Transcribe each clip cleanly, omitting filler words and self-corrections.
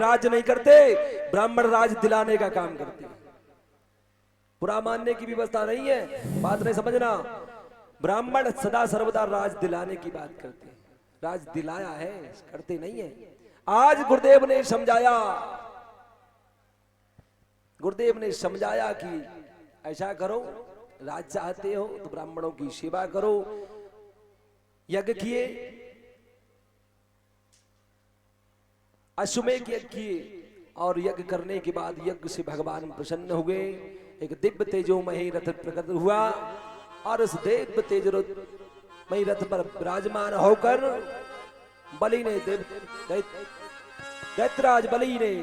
राज नहीं करते, ब्राह्मण राज दिलाने का काम करते हैं। बुरा मानने की व्यवस्था नहीं है, बात नहीं समझना। ब्राह्मण सदा सर्वदा राज दिलाने की बात करते हैं, राज दिलाया है, करते नहीं है। आज गुरुदेव ने समझाया, गुरुदेव ने समझाया कि ऐसा करो, राज चाहते हो तो ब्राह्मणों की सेवा करो। यज्ञ किए, अश्वमेध यज्ञ किए, और यज्ञ करने के बाद यज्ञ से भगवान प्रसन्न हुए। एक दिव्य तेजोमयी रथ प्रकट हुआ, और उस दिव्य तेजोमयी रथ पर विराजमान होकर बलि ने दैत्यराज बलि ने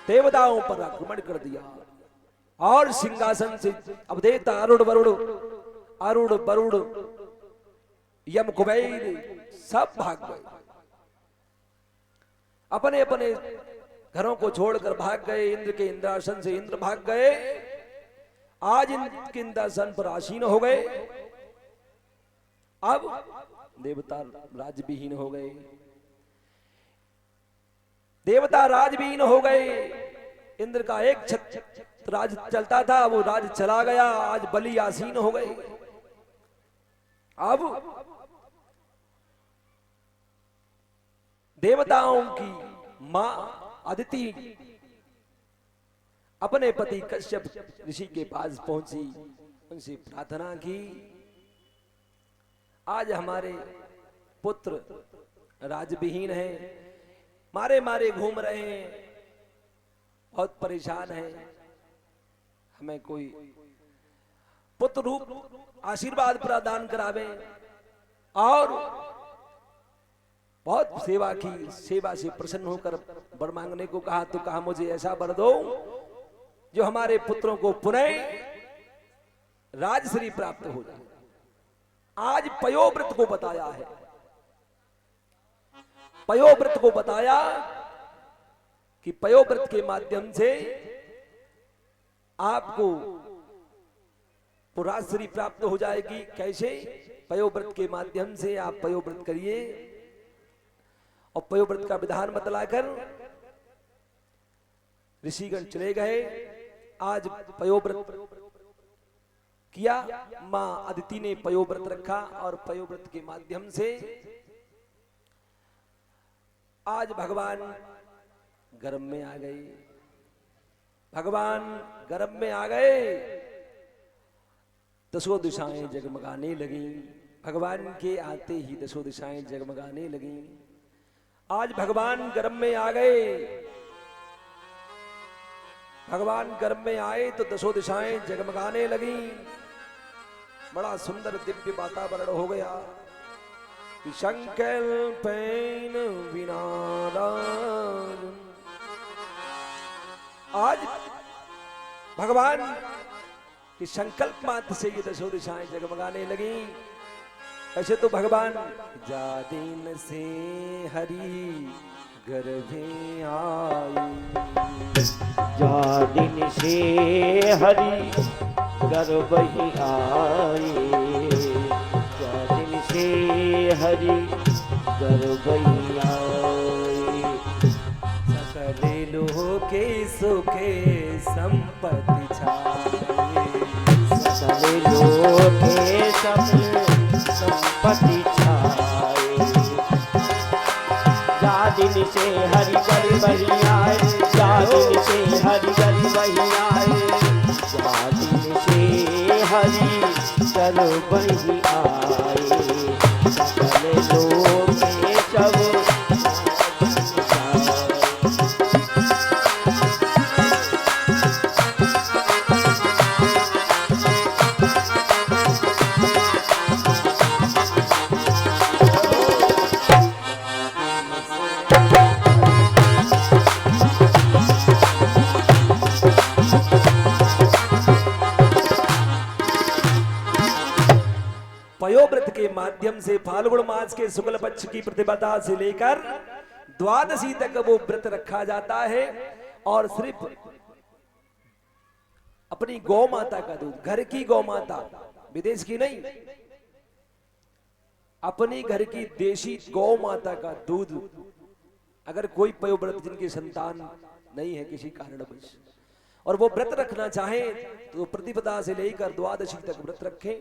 देवताओं पर आक्रमण कर दिया, और सिंहासन से अब देवता अरुण वरुण यम कुबेर सब भाग गए, अपने अपने घरों को छोड़कर भाग गए। इंद्र के इंद्रासन से इंद्र भाग गए, आज इंद्र के इंद्रासन पर आसीन हो गए। अब देवता राजविहीन हो गए, देवता राजविहीन हो गए। इंद्र का एक छत्र राज चलता था, वो राज चला गया, आज बलि आसीन हो गए। अब देवताओं की मां अदिति अपने पति कश्यप ऋषि के पास पहुंची, उनसे प्रार्थना की, आज हमारे पुत्र राजविहीन हैं, मारे मारे घूम रहे हैं, बहुत परेशान हैं, हमें कोई पुत्र रूप आशीर्वाद प्रदान करावे। और बहुत सेवा की, सेवा से प्रसन्न होकर वर मांगने को कहा, तो कहा मुझे ऐसा वर दो जो हमारे पुत्रों को पुनः राजश्री प्राप्त हो जाए। आज पयोव्रत को बताया है, पयोव्रत को बताया कि पयोव्रत के माध्यम से आपको राजश्री प्राप्त हो जाएगी। कैसे? पयोव्रत के माध्यम से आप पयोव्रत करिए, और पयोव्रत का विधान बतलाकर ऋषिगण चले गए। आज पयोव्रत किया, मां अदिति ने पयोव्रत रखा, और पयोव्रत के माध्यम से आज भगवान गर्भ में आ गए, भगवान गर्भ में आ गए, दसों दिशाएं जगमगाने लगी। भगवान के आते ही दसों दिशाएं जगमगाने लगी। आज भगवान गर्भ में आ गए, भगवान गर्भ में आए तो दसों दिशाएं जगमगाने लगी। बड़ा सुंदर दिव्य वातावरण हो गया कि संकल्पेन विनादान। आज भगवान कि संकल्प मात्र से ये दसों दिशाएं जगमगाने लगी। ऐसे तो भगवान जा दिन से हरि गर्भे आई, जा दिन से हरि गर्भ ही आए, जा दिन से हरि गर्भ ही आए। सकल लोके सुखे संपत्ति छाए, सकल लोके संपत्ति छाए। जा दिन से हरि गर्भ ही आए, जा दिन से हरि गर्भ ही आए, जा दिन से हरि गर्भ ही आए। सकल लोके सब पयोव्रत के माध्यम से फाल्गुन मास के शुक्ल पक्ष की प्रतिपदा से लेकर द्वादशी तक वो व्रत रखा जाता है। और सिर्फ अपनी गौ माता का दूध, घर की गौ माता, विदेश की नहीं, अपनी घर की देशी गौ माता का दूध अगर कोई पयोव्रत जिनकी संतान नहीं है किसी कारणवश और वो व्रत रखना चाहे तो प्रतिपदा से लेकर द्वादशी तक व्रत रखें,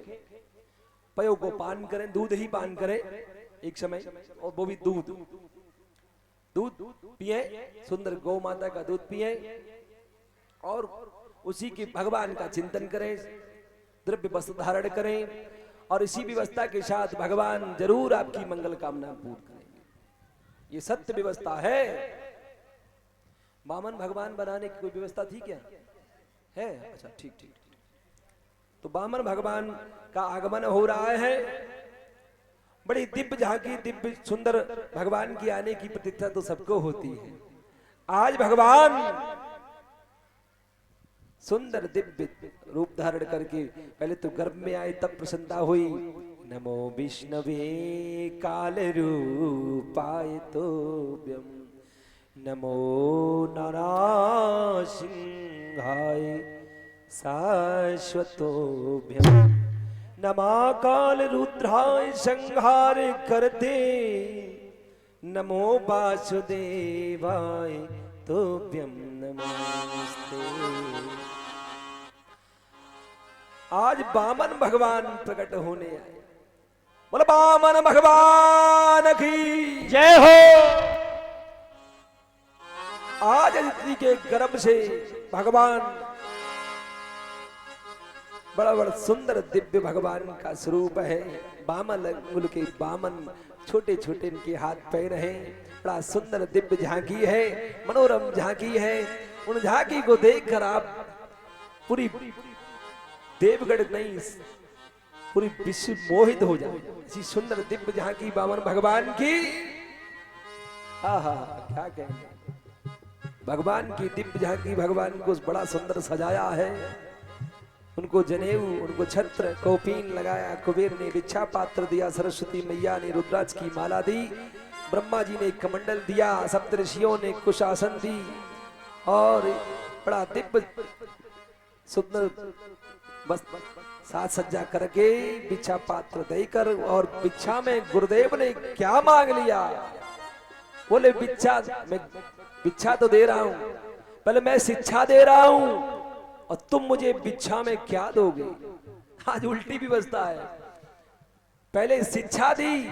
पयो को पान करें, दूध ही पान करें एक समय, और वो भी दूध पिए, सुंदर गौ माता का दूध पिए और उसी के भगवान का चिंतन करें, द्रव्य वस्त्र धारण करें और इसी व्यवस्था के साथ भगवान जरूर आपकी मंगल कामना पूर्ण करेंगे। ये सत्य व्यवस्था है। वामन भगवान बनाने की कोई व्यवस्था थी क्या? है? अच्छा, ठीक ठीक। तो वामन भगवान का आगमन हो रहा है। बड़ी दिव्य झांकी, दिव्य सुंदर भगवान की आने की प्रतीक्षा तो सबको होती है। आज भगवान सुंदर दिव्य रूप धारण करके पहले तो गर्भ में आए, तब प्रसन्नता हुई। नमो विष्णवे काल रूपाय तोभ्यम, नमो नरसिंहाय शाश्वतोभ्यम, नमा काल रुद्राय संहार करते, नमो वासुदेवाय तोभ्यम नमस्ते। आज वामन भगवान प्रकट होने आए। बोलो वामन भगवान की जय हो। आज अदिति के गर्भ से भगवान बड़ा बड़ा सुंदर दिव्य भगवान का स्वरूप है। वामन अंगुल के वामन, छोटे छोटे इनके हाथ पैर हैं। बड़ा सुंदर दिव्य झांकी है, मनोरम झांकी है। उन झांकी को देखकर आप पूरी देवगढ़ नहीं, पूरी विश्व मोहित हो जाए। ऐसी सुंदर दिव्य झांकी वामन भगवान की। आहा, क्या कहेंगे। भगवान की दिव्य झांकी, भगवान को बड़ा सुंदर सजाया है। उनको जनेऊ, उनको छत्र कौपीन लगाया, कुबेर ने भिक्षा पात्र दिया, सरस्वती मैया ने रुद्राक्ष की माला दी, ब्रह्मा जी ने कमंडल दिया, सप्तऋषियों ने कुशासन दी और बड़ा दिव्य सुंदर बस साज सज्जा करके भिक्षा पात्र देकर, और भिक्षा में गुरुदेव ने क्या मांग लिया? बोले भिक्षा तो दे रहा हूं, पहले मैं शिक्षा दे रहा हूं और तुम मुझे भिक्षा में क्या दोगे? आज उल्टी व्यवस्था है। पहले शिक्षा दी,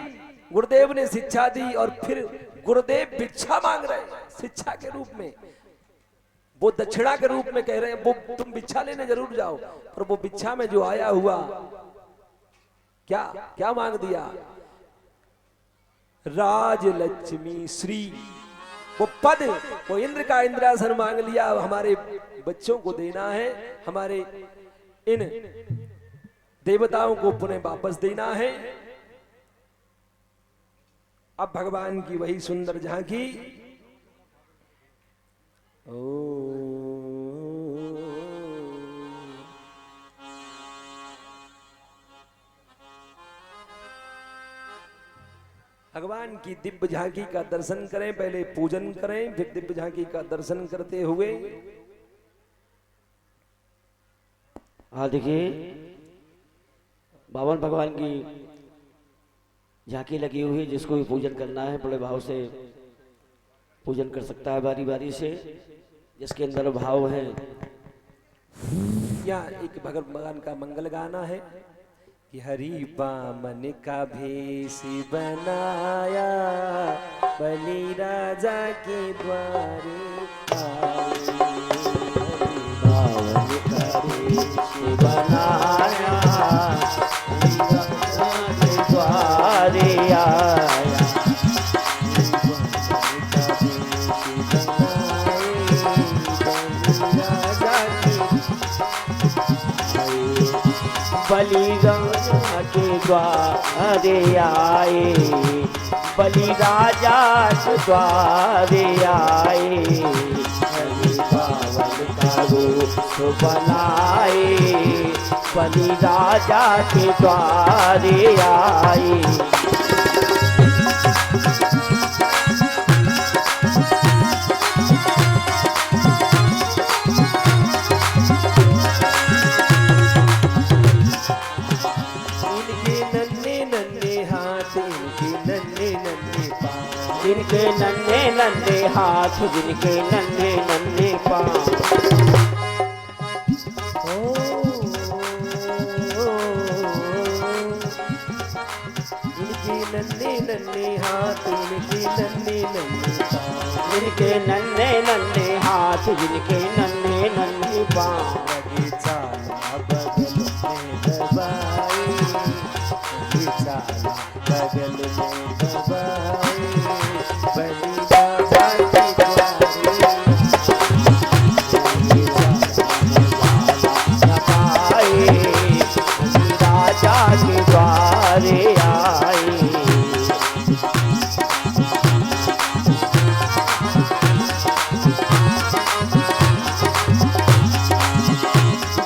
गुरुदेव ने शिक्षा दी और फिर गुरुदेव भिक्षा मांग रहे हैं शिक्षा के रूप में। वो दक्षिणा के रूप में कह रहे हैं वो तुम भिक्षा लेने जरूर जाओ, पर वो भिक्षा में जो आया हुआ क्या क्या मांग दिया? राजलक्ष्मी श्री, वो पद, वो इंद्र का इंद्रासन मांग लिया। हमारे बच्चों को देना है, हमारे इन देवताओं को पुनः वापस देना है। अब भगवान की वही सुंदर झांकी। भगवान की दिव्य झांकी का दर्शन करें, पहले पूजन करें, फिर दिव्य झांकी का दर्शन करते हुए। हाँ देखिए, वामन भगवान की झांकी लगी हुई है। जिसको भी पूजन करना है बड़े भाव से पूजन कर सकता है, बारी बारी से, जिसके अंदर भाव है। या एक भगवान का मंगल गाना है कि हरि वामन का भेष बनाया, बलि राजा के द्वारे आए। वामन का भेष बनाया, द्वारे आया। बलि राजा के द्वारे आए, बलि राजा के द्वारे आए। वामन का रूप बनाए, बलि राजा के द्वारे आए। इनके नन्हे नन्हे हाथ जिनके नन्हे नन्हे पाँव। इनके नन्हे नन्हे हाथ, इनके नन्हे नन्हे पाँव, जिनके नन्हे नन्हे हाथ जिनके नन्हे नन्हे पाँव। लगे चाला बगल में दबाए, लगे चाला बगल में दबाए, बलि राजा के द्वारे, बलि राजा के द्वारे आए।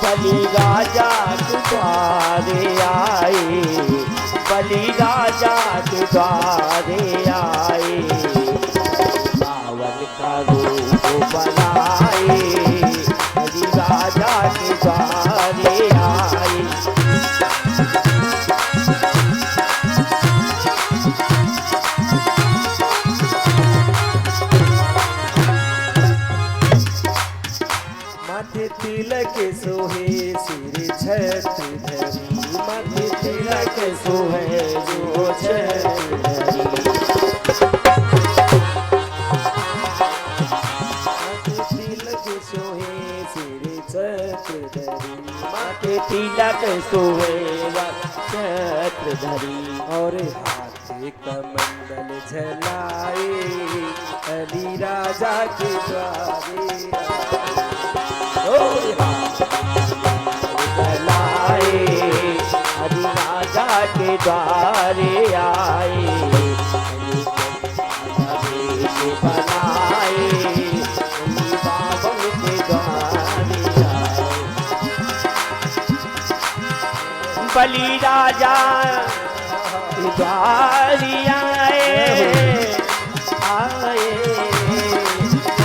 बलि राजा के द्वारे आए, बलि राजा के द्वारे आए। रावण का रूप बनाए, बलि राजा के द्वारे आए। माथे तिलक सोहे सिर छत्र धरी, माथे तिलक सोहे जो छत्र धरी, माथे तिलक सोहे सिर छत्र धरी, माथे तिलक सोहे छत्र धरी। और हाथे कमंडल झलाए, बलि राजा के द्वारे लाए, हरि राजा के द्वारे आए। बनाए, बाबन के द्वारे आए। बलि राजा के द्वारे आए, आए,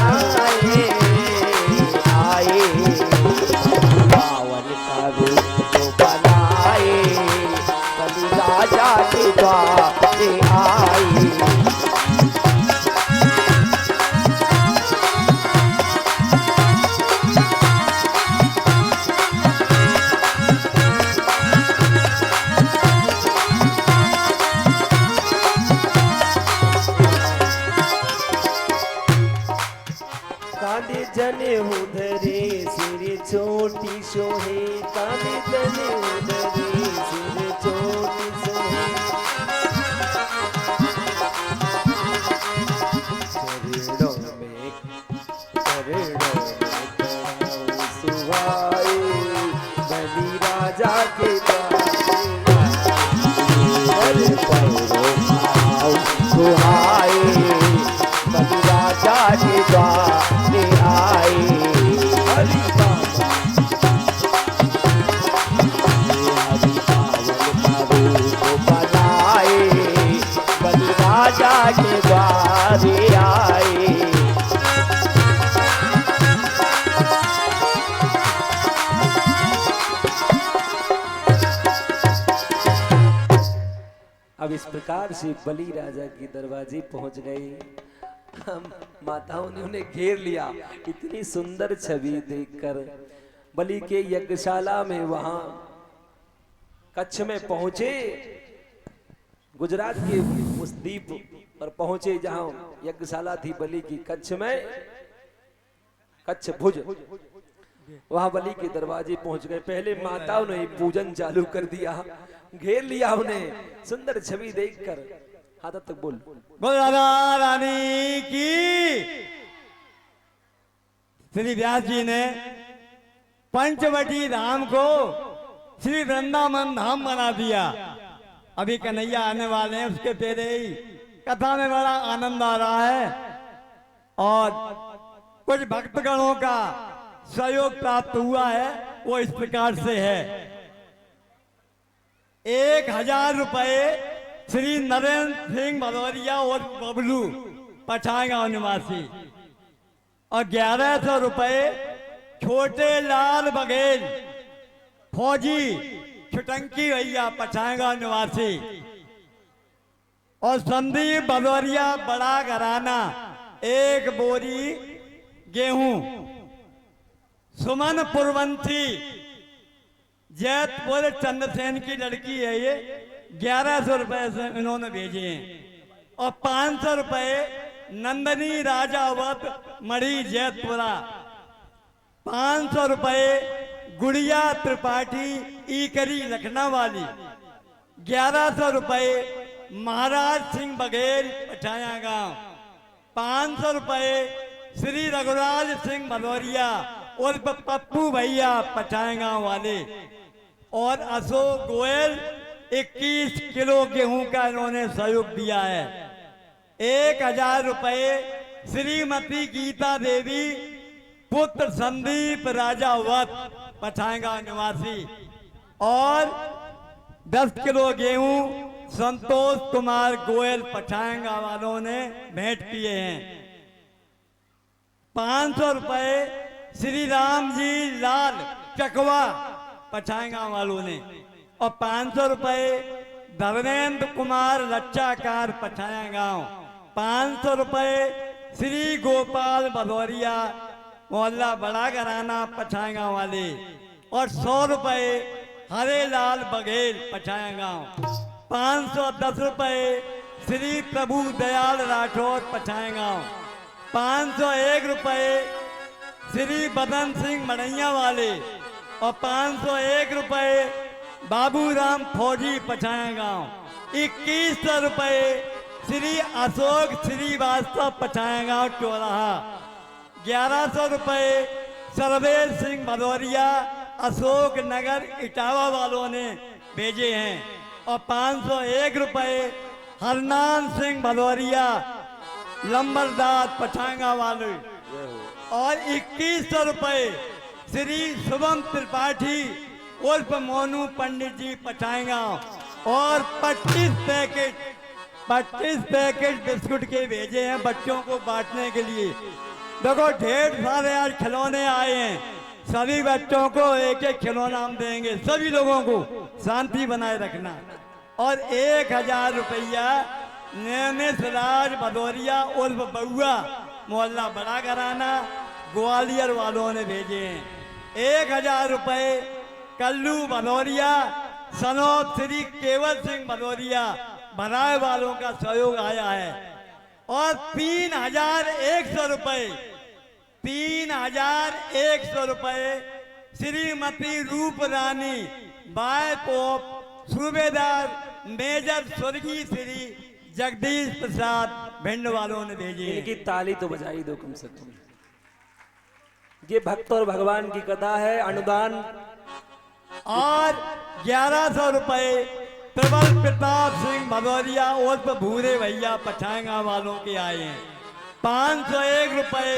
आए, आए। रावण का रूप बनाए, बलि राजा के द्वारे आए। कांधे जने उधरे सिर छोटी सोहे, कांधे जने उधरे सिर छोटी सोहे, चरणों में कड़ाऊ सुहाए, बलि राजा के सुहाए, बलि राजा के द्वारे आए। हरि बाबा हरि पावन का रूप बनाए, बलि राजा के द्वारे आए। अब इस प्रकार से बलि राजा के दरवाजे पहुंच गए। हम माताओं ने उन्हें घेर लिया। इतनी सुंदर छवि देखकर बलि के यज्ञशाला में वहां कच्छ में पहुंचे, गुजरात के उस द्वीप पर पहुंचे जहां यज्ञशाला थी बलि की, कच्छ में, कच्छ भुज, वहां बलि के दरवाजे पहुंच गए। पहले माताओं ने पूजन चालू कर दिया, घेर लिया उन्हें। सुंदर छवि देखकर हाँ तब तक बोल बोल राधा रानी की। श्री व्यास जी ने पंचवटी धाम को श्री वृंदावन धाम बना दिया। अभी कन्हैया आने वाले हैं, उसके पहले ही कथा में बड़ा आनंद आ रहा है और कुछ भक्तगणों का सहयोग प्राप्त हुआ है। वो इस प्रकार से है, 1000 रुपए श्री नरेंद्र सिंह भदौरिया और बबलू पठानगांव निवासी और 1100 रुपए छोटे लाल बघेल फौजी छुटंकी भैया पठानगांव निवासी और संदीप भदौरिया बड़ा घराना 1 बोरी गेहूं। सुमन पुरवंती जैतपुर चंद्रसेन की लड़की है ये, 1100 रुपए से इन्होंने भेजे हैं। और 500 रुपए नंदनी राजावत मढ़ी जैतपुरा। 500 रुपए गुड़िया त्रिपाठी ईकरी लखनऊ वाली। 1100 रुपए महाराज सिंह बघेल पठाया गांव। 500 रुपए श्री रघुराज सिंह भदौरिया उर्फ पप्पू भैया पठाया गांव वाले। और अशोक गोयल 21 किलो गेहूं का इन्होंने सहयोग दिया है। 1000 रुपए श्रीमती गीता देवी पुत्र संदीप राजावत पठाएगा निवासी। और 10 किलो गेहूं संतोष कुमार गोयल पठाएगा वालों ने भेंट किए हैं। 500 रुपए श्री राम जी लाल चकवा पठाएगा वालों ने। और 500 रुपए धर्मेंद्र कुमार लच्चाकार पठाया गांव। 500 रुपए श्री गोपाल भदौरिया मोहल्ला बड़ा घराना पठाएगा वाले। और 100 रुपए हरेलाल बघेल पठाया गांव। 510 रुपए श्री प्रभु दयाल राठौर पठाया गांव। 501 रुपए श्री बदन सिंह मड़ैया वाले। और 501 रुपए बाबूराम फौजी पठाया गांव। 2100 रुपए श्री अशोक श्रीवास्तव पठाया गांव चौराहा। 1100 रुपए सर्वेश सिंह भदौरिया अशोक नगर इटावा वालों ने भेजे हैं। और 501 रुपए हरनान सिंह भदौरिया लंबरदार पठांगा वाले। और 2100 रुपए श्री शुभम त्रिपाठी उर्फ मोनू पंडित जी पठाएगा। और 25 पैकेट बिस्कुट के भेजे हैं बच्चों को बांटने के लिए। देखो ढेर सारे आज खिलौने आए हैं, सभी बच्चों को एक एक खिलौना हम देंगे। सभी लोगों को शांति बनाए रखना। और 1000 रुपया नेमिस राज भदौरिया उर्फ बउआ मोहल्ला बड़ा घराना ग्वालियर वालों ने भेजे हैं। 1000 रुपए कल्लू भदौरिया सनौत श्री केवल सिंह भदौरिया भराए वालों का सहयोग आया है। और 3100 रुपए 3100 रुपए श्रीमती रूप रानी बाय पोप सूबेदार मेजर स्वर्गीय श्री जगदीश प्रसाद भिंड वालों ने भेजे। इनकी ताली तो बजाई दो कम से कम। ये भक्त और भगवान की कथा है। अनुदान। और 1100 रुपए प्रबल प्रताप सिंह भदौरिया उर्फ भूरे भैया पठाएगा वालों के आए हैं। 501 रुपए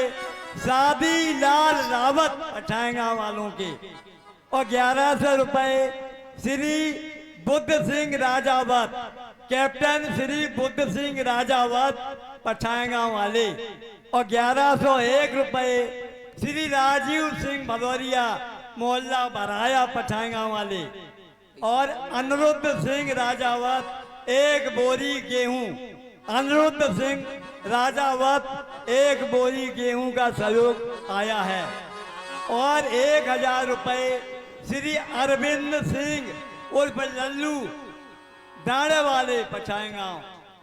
शादी लाल रावत पठाएगा वालों के। और 1100 रुपए श्री बुद्ध सिंह राजावत कैप्टन श्री बुद्ध सिंह राजावत पठाएगा वाले। और 1101 रुपए श्री राजीव सिंह भदौरिया मोहल्ला बराया पठाएगा वाले। और अनिरुद्ध सिंह राजावत 1 बोरी गेहूं। अनिरुद्ध सिंह राजावत 1 बोरी गेहूं का सहयोग आया है। और 1000 रुपए श्री अरविंद सिंह उर्फ लल्लू दाड़े वाले पठाएगा।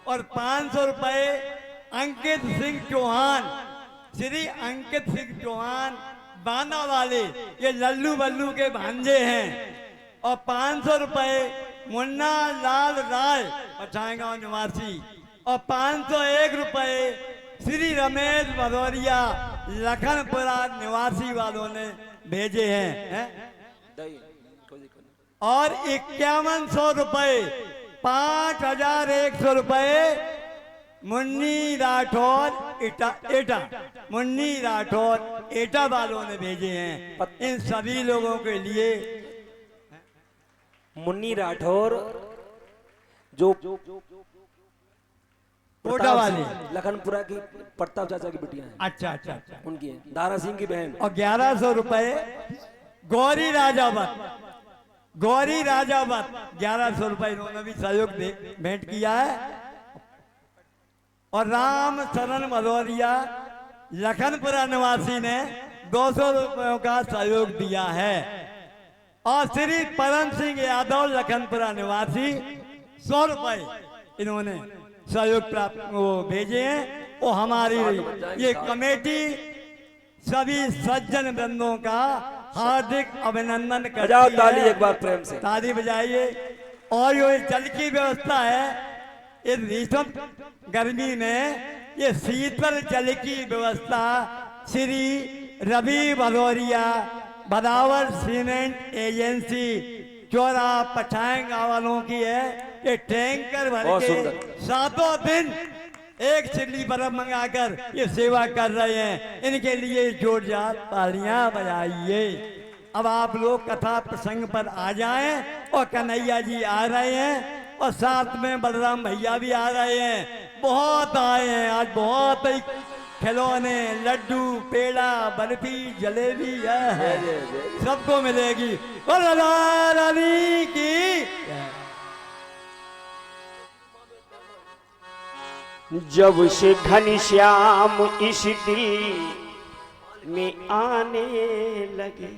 और 500 रुपए अंकित सिंह चौहान श्री अंकित सिंह चौहान बाना वाले, ये लल्लू बल्लू के भांजे हैं। और 500 रुपए मुन्ना लाल राय पठाएगा निवासी। और 501 रुपए श्री रमेश भदौरिया लखनपुरा निवासी वालों ने भेजे हैं। और 5100 रुपए 5100 रुपए मुन्नी राठौर एटा मुन्नी राठौर एटा वालों ने भेजे हैं। इन सभी लोगों के लिए मुन्नी राठौर जो कोटा वाली लखनपुरा की प्रताप चाचा की बिटिया है। अच्छा अच्छा अच्छा उनकी है, दारा सिंह की बहन। और 1100 रुपए गौरी राजावत 1100 रुपए इन्होंने भी सहयोग भेंट किया है। और राम शरण भदौरिया लखनपुरा निवासी ने 200 रुपयों का सहयोग दिया है। और श्री परम सिंह यादव लखनपुरा निवासी 100 रुपए इन्होंने सहयोग प्राप्त वो भेजे हैं। वो हमारी ये कमेटी सभी सज्जन वृंदों का हार्दिक अभिनंदन करती है। ताली एक बार प्रेम से ताली बजाइए। और ये जल की व्यवस्था है, इस भीषण गर्मी में ये शीतल जल की व्यवस्था श्री रवि भदौरिया बदावर सीमेंट एजेंसी चौरा पठान गाँव वालों की है। ये टैंकर भर के 7 दिन एक चिल्ली बर्फ मंगाकर ये सेवा कर रहे हैं। इनके लिए जोरदार तालियां बजाइए। अब आप लोग कथा प्रसंग पर आ जाएं। और कन्हैया जी आ रहे हैं और साथ में बलराम भैया भी आ रहे हैं। बहुत आए हैं आज, बहुत ही खिलौने, लड्डू, पेड़ा, बर्फी, जलेबी है सबको मिलेगी। राधा रानी की। जब से घनश्याम इस दिल में आने लगे,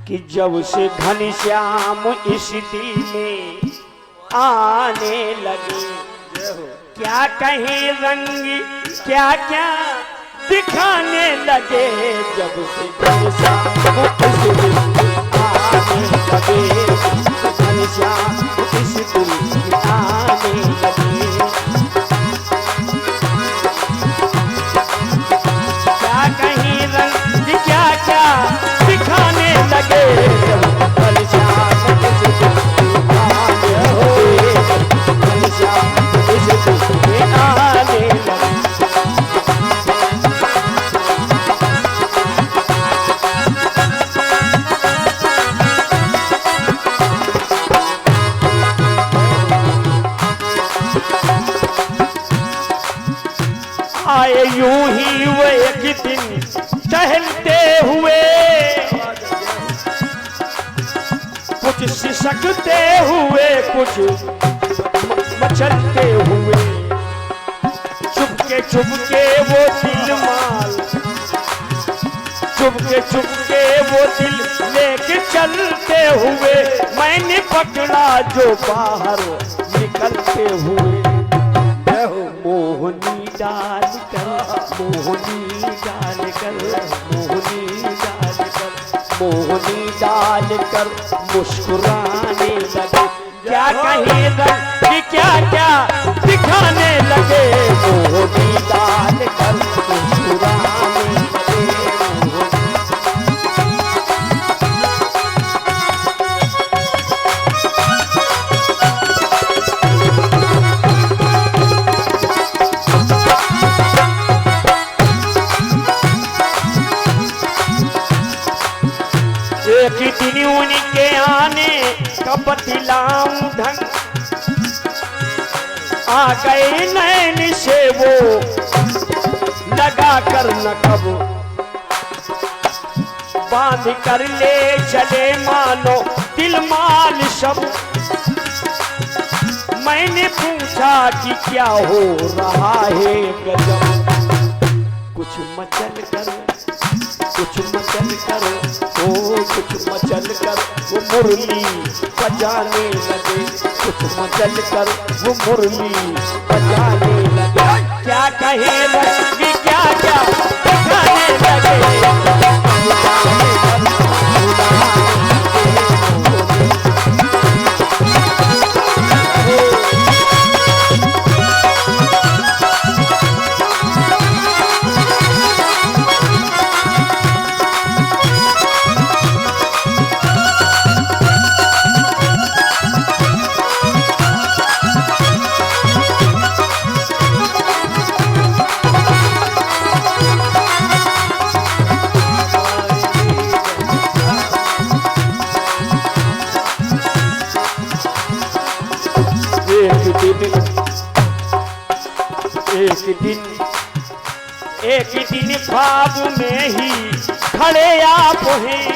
कि जब से घनश्याम इस दिल में आने लगे, क्या कहें रंग क्या क्या दिखाने लगे। जब से घनश्याम इस दिल में आने लगे, घनश्याम इस दिल में आने लगे, क्या कहीं रंग क्या क्या दिखाने लगे। घनश्याम इस दिल में आने लगे, घनश्याम इस दिल में आने लगे। आए यूं ही वो एक दिन टहलते हुए, कुछ सिसकते हुए, कुछ मचलते हुए, चुपके वो दिल माल, चुपके वो दिल लेके चलते हुए, मैंने पकड़ा जो बाहर निकलते हुए। मोहनी डाल कर, मोहनी डाल कर, मोहनी डाल कर, मोहनी डाल कर मुस्कुराने लगे। क्या कहीं रंग क्या क्या दिखाने लगे। मोहनी डाल कर मुस्कुराने लगे। एक दिन उनके आने का बतलाऊं ढंग, आ गए नैन से वो लगा कर नकब, बांध कर ले चले मानो दिल माल सब। मैंने पूछा कि क्या हो रहा है गजब, कुछ मचल कर, कुछ मचल कर, ओ कुछ मचल कर वो मुरली बजाने लगे। कुछ मचल कर वो मुरली बजाने लगे। क्या कहे लगे क्या क्या दिखाने लगे। एक दिन ख्वाब में ही खड़े आप हैं,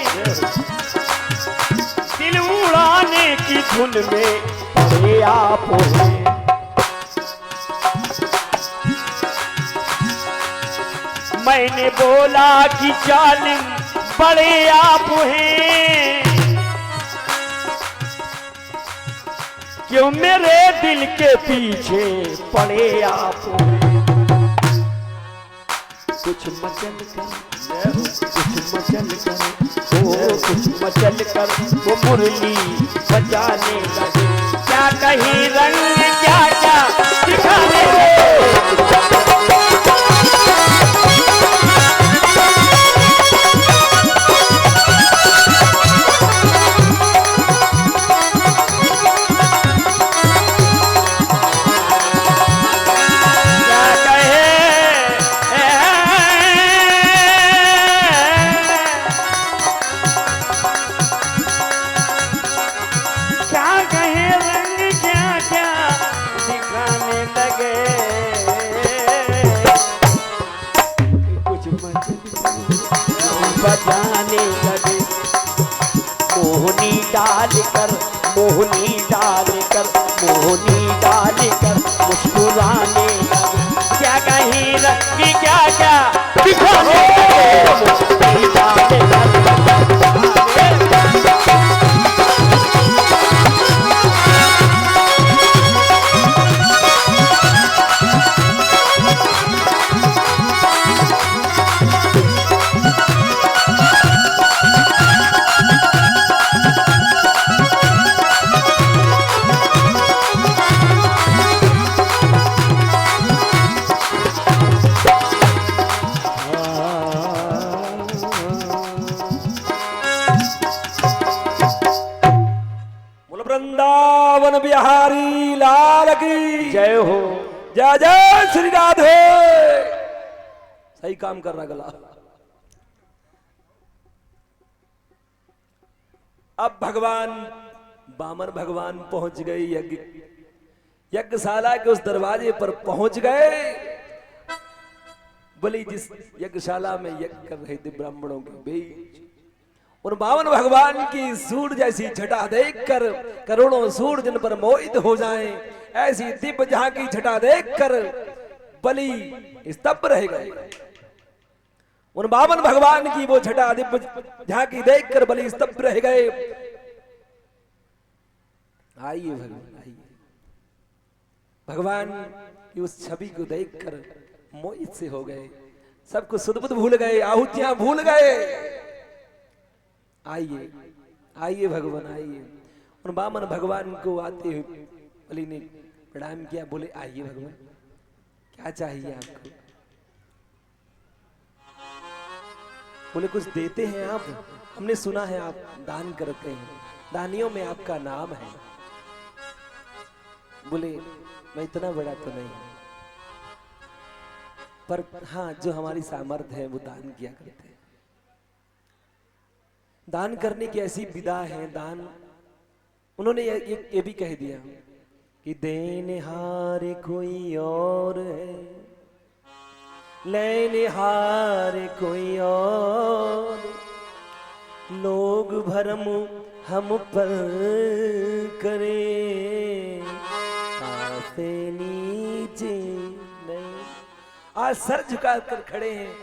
दिल उड़ाने की धुन में पड़े आप हैं। मैंने बोला कि जालिम बड़े आप हैं, क्यों मेरे दिल के पीछे पड़े आप हैं। कुछ मचल कर, कुछ मचल कर, कुछ मचल कर वो मुरली बजाने लगे। क्या कहीं रंग क्या क्या दिखाने लगे। बजाने लगे मोहनी डाल कर, मोहनी डाल कर, मोहनी डाल कर मुस्कुराने लगे। क्या कहीं रखी क्या क्या दिखाने लगे। मोहनी डाल कर वृंदावन बिहारी लाल की जय हो। जय जय श्री राधे। सही काम कर रहा गला। अब भगवान बामन भगवान पहुंच गए यज्ञशाला के उस दरवाजे पर पहुंच गए। बोली जिस यज्ञशाला में यज्ञ कर रहे थे ब्राह्मणों के बीच, उन बामन भगवान की सूर्य जैसी छटा देखकर करोड़ों सूर्य जिन पर मोहित हो जाएं, ऐसी दिव्य झांकी छटा देखकर बलि स्तब्ध रह गए। उन बामन भगवान की वो छटा दिव्य झांकी देखकर बलि स्तब्ध रह गए। आइए भगवान आइए। भगवान की उस छवि को देखकर मोहित से हो गए, सब कुछ सुध-बुध भूल गए, आहुतियां भूल गए। आइए आइए भगवान आइए। उन बामन भगवान को आते हुए बलि ने प्रणाम किया, बोले आइए भगवान क्या चाहिए आपको। बोले कुछ देते हैं आप, हमने सुना है आप दान करते हैं, दानियों में आपका नाम है। बोले मैं इतना बड़ा तो नहीं, पर हाँ जो हमारी सामर्थ्य है वो दान किया करते हैं। दान करने की ऐसी विधा है, दान उन्होंने ये भी कह दिया कि देनहार कोई और है, लेनहार कोई और, लोग भरम हम पर करें, आसे नीचे नहीं। आज सर झुका कर खड़े हैं,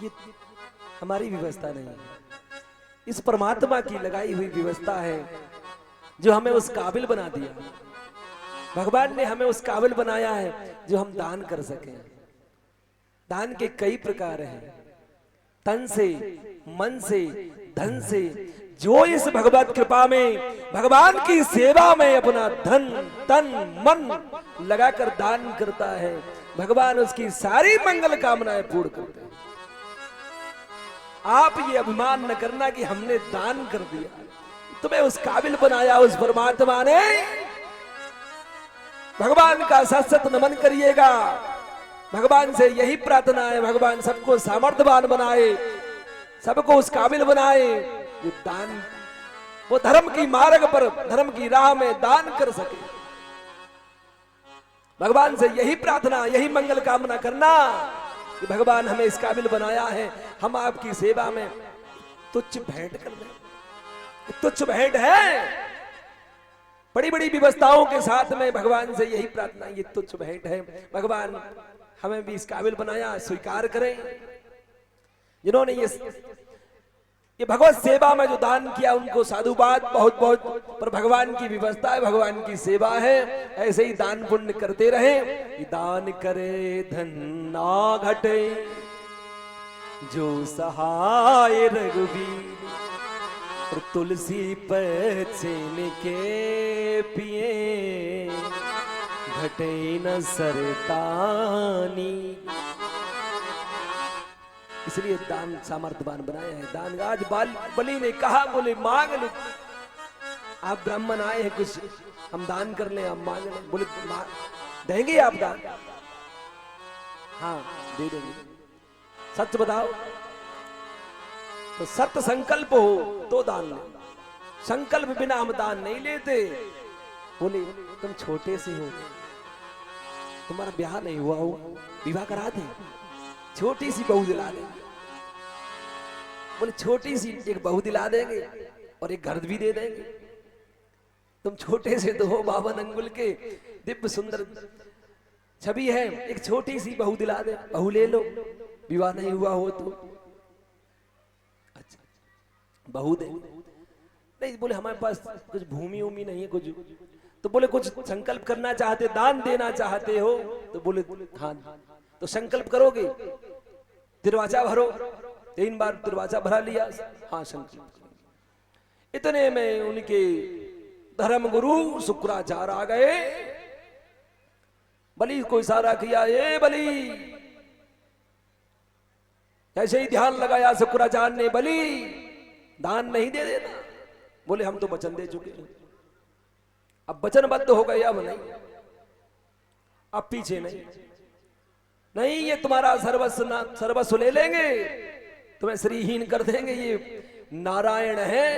ये हमारी व्यवस्था नहीं है, इस परमात्मा की लगाई हुई व्यवस्था है जो हमें उस काबिल बना दिया। भगवान ने हमें उस काबिल बनाया है जो हम दान कर सकें। दान के कई प्रकार हैं, तन से, मन से, धन से। जो इस भगवत कृपा में भगवान की सेवा में अपना धन तन मन लगाकर दान करता है, भगवान उसकी सारी मंगल कामनाएं पूर्ण करते हैं। आप ये अभिमान न करना कि हमने दान कर दिया, तुम्हें उस काबिल बनाया उस परमात्मा ने। भगवान का सत नमन करिएगा, भगवान से यही प्रार्थना है, भगवान सबको सामर्थ्यवान बनाए, सबको उस काबिल बनाए जो दान, वो धर्म की मार्ग पर धर्म की राह में दान कर सके। भगवान से यही प्रार्थना, यही मंगल कामना करना कि भगवान हमें इस काबिल बनाया है, हम आपकी सेवा में तुच्छ भेंट कर दें। तुच्छ भेंट है, बड़ी बड़ी व्यवस्थाओं के साथ में भगवान से यही प्रार्थना, ये तुच्छ भेंट है। भगवान हमें भी इस काबिल बनाया, स्वीकार करें। जिन्होंने ये भगवत सेवा में जो दान किया उनको साधुवाद, बहुत बहुत। पर भगवान की व्यवस्था है, भगवान की सेवा है, ऐसे ही दान पुण्य करते रहे। दान करे धन ना घटे, जो सहाय रघुवीर, और तुलसी पर छेन के पिए, घटे न सरतानी। इसलिए दान सामर्थ्यवान बनाया है। दान आज बलि ने कहा, बोले मांग लो, आप ब्राह्मण आए हैं, कुछ हम दान कर ले, हम मांग लें। बोले देंगे आप दान? हाँ दे देंगे। सच बताओ, तो सत्य संकल्प हो तो दान ले, संकल्प बिना हम दान नहीं लेते। बोले तुम छोटे से हो, तुम्हारा ब्याह नहीं हुआ हो, विवाह करा दे, छोटी सी बहू दिला देंगे। बोले छोटी सी एक बहू दिला देंगे और एक घर भी दे देंगे। तुम छोटे से तो हो, 52 अंगुल के दिव्य सुंदर छवि है, एक छोटी सी बहू दिला दे, बहू ले लो, विवाह नहीं हुआ हो तो। अच्छा बहू दे नहीं, बोले हमारे पास कुछ भूमि उमी नहीं है कुछ। तो बोले कुछ संकल्प करना चाहते, दान देना चाहते हो? तो बोले हाँ। तो संकल्प करोगे, दरवाजा भरो, 3 बार दरवाजा भरा लिया, हाँ संकल्प। इतने में उनके धर्म गुरु शुक्राचार्य आ गए। बलि को इशारा किया, ए बलि। ऐसे ही ध्यान लगाया शुक्राचार्य ने, बलि दान नहीं दे देना। बोले हम तो वचन दे चुके हैं, अब वचनबद्ध हो गए, अब नहीं, अब पीछे नहीं। नहीं ये तुम्हारा सर्वस्व ले लेंगे, तुम्हें श्रीहीन कर देंगे, ये नारायण है।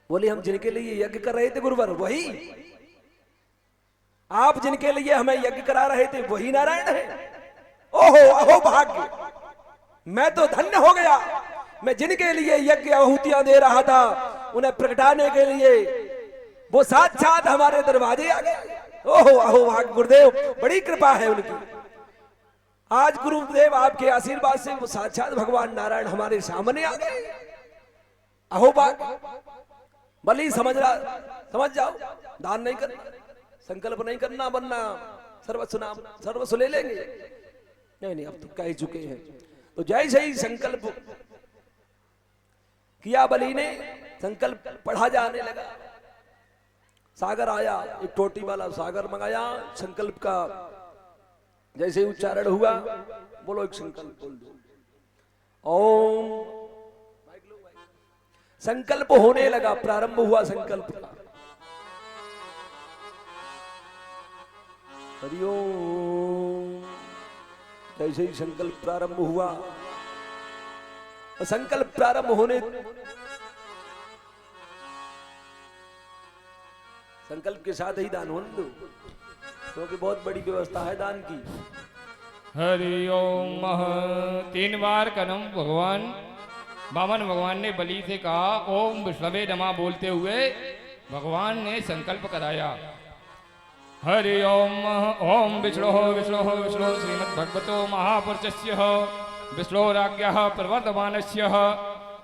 बोले हम जिनके लिए यज्ञ कर रहे थे गुरुवर, वही आप जिनके लिए हमें यज्ञ करा रहे थे वही नारायण है। ओहो अहो भाग्य, मैं तो धन्य हो गया। मैं जिनके लिए यज्ञ आहुतियां दे रहा था, उन्हें प्रगटाने के लिए वो साक्षात हमारे दरवाजे आ गए। ओहो अहो भाग्य, गुरुदेव बड़ी कृपा है उनकी। आज गुरुदेव आपके आशीर्वाद से वो साक्षात भगवान नारायण हमारे सामने आ गए। अहो भाग्य, बलि समझ जाओ, दान नहीं करना, संकल्प नहीं करना, बनना सर्वस्व ले लेंगे। नहीं अब तो कह चुके हैं। तो जैसे ही संकल्प किया बलि ने, संकल्प पढ़ा जाने लगा। सागर आया, एक टोटी वाला सागर मंगाया, संकल्प का जैसे उच्चारण हुआ, बोलो एक संकल्प बोल दो, ओम। संकल्प होने लगा, प्रारंभ हुआ संकल्प का। हरिओम। जैसे ही संकल्प प्रारंभ हुआ, संकल्प प्रारंभ होने, संकल्प के साथ ही दान होने दो, क्योंकि बहुत बड़ी व्यवस्था है दान की। हरि ओम। 3 बार कदम भगवान वामन भगवान ने बलि से कहा, ओम विष्णवे नमः बोलते हुए भगवान ने संकल्प कराया। हरि ओम। ओम विष्णु विष्णु विष्णु श्रीमद्भगवतो महापुरुषस्य विष्णोराज्ञः प्रवर्तमानस्य